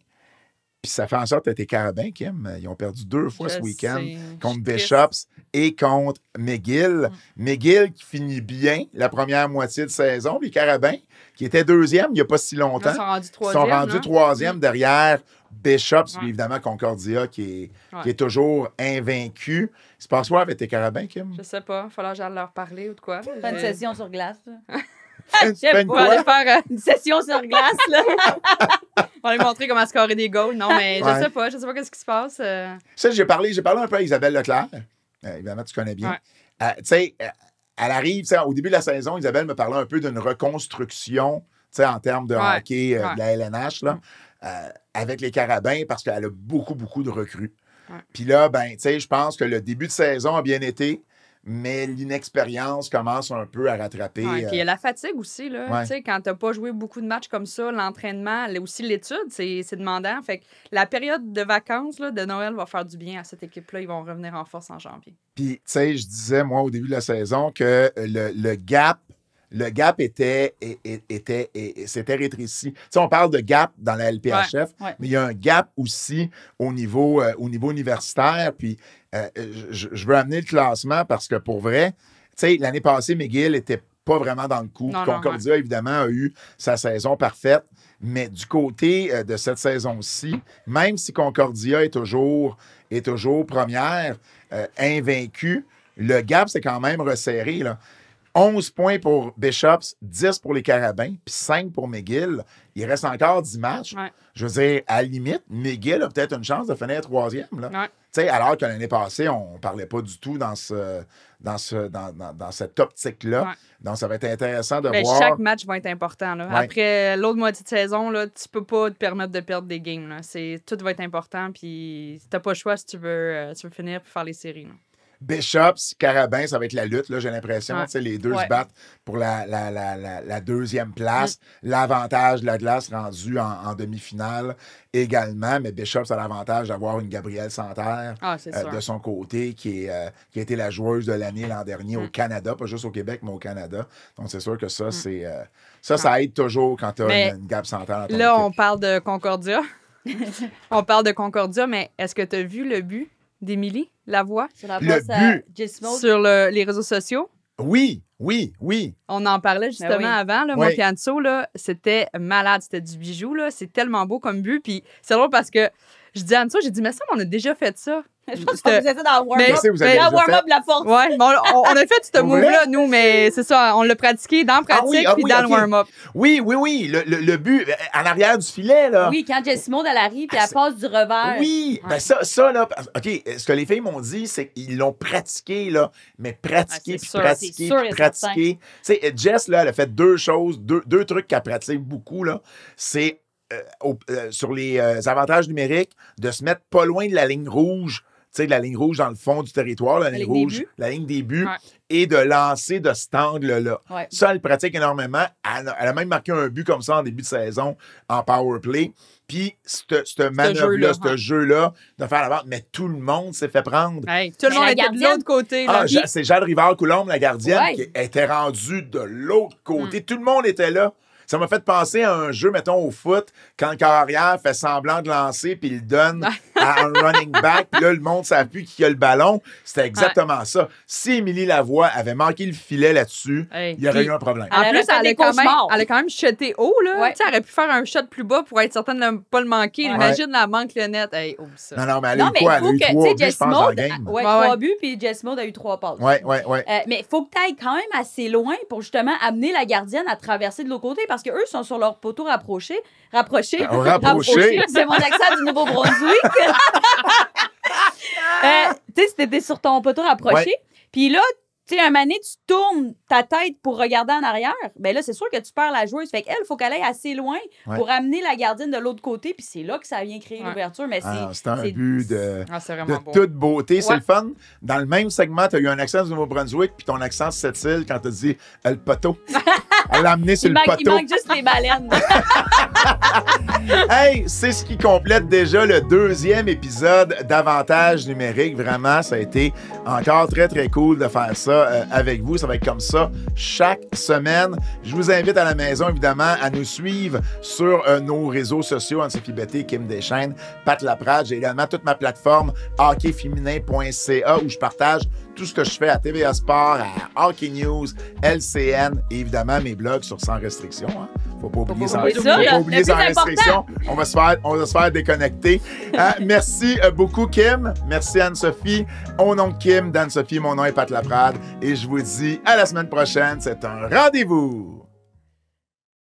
Puis ça fait en sorte que tes Carabins, Kim, ils ont perdu 2 fois Je ce week-end sais. contre Je suis Bishops et contre McGill. McGill qui finit bien la première moitié de saison. Les Carabins, qui étaient deuxième il n'y a pas si longtemps, Ils sont rendus ils troisième. sont rendus là. troisième derrière Bishops, Ouais. puis évidemment Concordia qui Ouais. est toujours invaincu. Il se passe quoi avec tes Carabins, Kim? Je sais pas. Il falloir que j'aille leur parler ou de quoi. Pas une session sur glace. là. Fais une On va quoi? aller faire. Une session sur glace, là. On va lui montrer comment scorer des goals. Non, mais Ouais. je sais pas. Je sais pas qu'est-ce qui se passe. Ça, j'ai parlé un peu à Isabelle Leclerc. Évidemment, tu connais bien. Ouais. Tu sais, elle arrive, tu sais, au début de la saison, Isabelle me parlait un peu d'une reconstruction, tu sais, en termes de Ouais. hockey Ouais. de la LNH, là, avec les Carabins, parce qu'elle a beaucoup, beaucoup de recrues. Ouais. Puis là, ben, tu sais, je pense que le début de saison a bien été, mais l'inexpérience commence un peu à rattraper. Ouais, puis il y a la fatigue aussi. Là. Ouais. Tu sais, quand tu n'as pas joué beaucoup de matchs comme ça, l'entraînement, aussi l'étude, c'est demandant. Fait que la période de vacances là, de Noël va faire du bien à cette équipe-là. Ils vont revenir en force en janvier. Puis, tu sais, je disais, moi, au début de la saison, que le gap s'était rétréci. Tu sais, on parle de gap dans la LPHF, Ouais. mais il y a un gap aussi au niveau universitaire. Puis, je veux amener le classement parce que pour vrai, tu sais, l'année passée, McGill était pas vraiment dans le coup. Non, Concordia, évidemment, a eu sa saison parfaite. Mais du côté de cette saison-ci, même si Concordia est toujours première, invaincue, le gap s'est quand même resserré, là. 11 points pour Bishops, 10 pour les Carabins, puis 5 pour McGill. Il reste encore 10 matchs. Ouais. Je veux dire, à la limite, McGill a peut-être une chance de finir troisième. Là. Ouais. Tu sais, alors que l'année passée, on ne parlait pas du tout dans cette optique-là. Ouais. Donc, ça va être intéressant de Ben, voir. chaque match va être important. Là. Ouais. Après l'autre moitié de saison, là, tu peux pas te permettre de perdre des games. Là. Tout va être important. Puis tu n'as pas le choix si tu veux finir et faire les séries. Là. Bishops, Carabin, ça va être la lutte, là, j'ai l'impression. Ouais. Tu sais, les deux Ouais. se battent pour la deuxième place. L'avantage de la glace rendu en demi-finale également, mais Bishops a l'avantage d'avoir une Gabrielle Santerre Ah, c'est sûr. de son côté, qui a été la joueuse de l'année l'an dernier au Canada, pas juste au Québec, mais au Canada. Donc, c'est sûr que ça, ça aide toujours quand tu as Mais une Gab Santerre dans ton Là, équipe. on parle de Concordia. On parle de Concordia, mais est-ce que tu as vu le but d'Émilie Lavoie Sur la Le passe à but. Jess Mode. sur les réseaux sociaux? Oui, oui, oui. On en parlait justement oui. avant. Là, Oui. Moi, Pianso, là, c'était malade. C'était du bijou. Là. C'est tellement beau comme but. Puis c'est drôle parce que je dis à Anso, j'ai dit, mais ça, on a déjà fait ça. Je pense qu'on faisait ça dans le Mais- Je warm-up. sais, vous avez mais- déjà Dans le warm-up fait. de la force. Ouais, mais on a fait ce Pour vrai? move-là, nous, mais c'est ça, on l'a pratiqué dans la pratique puis dans ok. le warm-up. Oui, oui, oui. Le but, en arrière du filet, là. Oui, quand Jess Mode, elle arrive, puis elle passe du revers. Oui, Ouais. ben ça, là, OK, ce que les filles m'ont dit, c'est qu'ils l'ont pratiqué, là, mais pratiqué, Ouais, c'est puis sûr, pratiqué, c'est sûr puis et pratiqué. Tu sais, Jess, là, elle a fait deux choses, deux trucs qu'elle pratique beaucoup, là. C'est sur les avantages numériques, de se mettre pas loin de la ligne rouge, tu sais, de la ligne rouge dans le fond du territoire, la ligne ligne des rouge, buts. la ligne des buts, Ouais. et de lancer de cet angle-là. Ouais. Ça, elle pratique énormément. Elle a même marqué un but comme ça en début de saison, en power play. Puis, cette manœuvre-là, jeu-là, ce ouais. jeu-là, de faire la vente, mais tout le monde s'est fait prendre. Hey, tout le Mais monde la était de gardienne- l'autre côté. Là. Ah, c'est Jade Rivard-Coulombe, la gardienne, Ouais. qui était rendue de l'autre côté. Tout le monde était là. Ça m'a fait penser à un jeu, mettons, au foot, quand le carrière fait semblant de lancer puis il le donne à un running back. Puis là, le monde ne savait plus qui a le ballon. C'était exactement ça. Si Émilie Lavoie avait manqué le filet là-dessus, Hey. il y aurait Puis- eu un problème. Elle En aurait plus, fait elle des a, quand même, cauchemars. elle a quand même shoté haut. Là. Ouais. Tu sais, elle aurait pu faire un shot plus bas pour être certaine de ne pas le manquer. Ouais. Imagine la manque le net. Hey, oublie ça. Non, non, mais elle a Non, eu mais quoi? il Elle a faut eu que, 3 tu sais, buts, je Jess pense, dans le Mode, game. ouais, Ouais, 3 ouais. buts, puis Jess Mode a eu 3 passes. Ouais, ouais, ouais. Mais il faut que tu ailles quand même assez loin pour justement amener la gardienne à traverser de l'autre côté parce qu'eux sont sur leur poteau rapproché. Rapproché. C'est mon accent du Nouveau-Brunswick. Tu sais, c'était sur ton poteau rapproché. Ouais. Puis là, tu sais, un moment donné, tu tournes ta tête pour regarder en arrière. Ben là, c'est sûr que tu perds la joueuse. Fait qu'elle, il faut qu'elle aille assez loin Ouais. pour amener la gardienne de l'autre côté. Puis c'est là que ça vient créer Ouais. l'ouverture. Mais Ah, c'est c'était un but de Ah, c'est vraiment beau. toute beauté. C'est Ouais. le fun. Dans le même segment, tu as eu un accent du Nouveau-Brunswick, puis ton accent de cette île quand tu as dit le poteau. Elle l'a amené sur il le manque poteau. juste les baleines. Hey, c'est ce qui complète déjà le 2e épisode d'Avantage numérique. Vraiment, ça a été encore très, très cool de faire ça avec vous. Ça va être comme ça chaque semaine. Je vous invite à la maison, évidemment, à nous suivre sur nos réseaux sociaux, Anne-Sophie Betté, Kim Deschênes, Pat Laprade. J'ai également toute ma plateforme hockeyféminin.ca où je partage tout ce que je fais à TVA Sport, à Hockey News, LCN et évidemment mes blogs sur Sans Restriction. Hein. Faut pas oublier Sans oublier ça, Faut là. pas oublier Le Sans plus Restriction. On va se faire déconnecter. Merci beaucoup, Kim. Merci, Anne-Sophie. Au nom de Kim, d'Anne-Sophie, mon nom est Pat Laprade. Et je vous dis à la semaine prochaine. C'est un rendez-vous.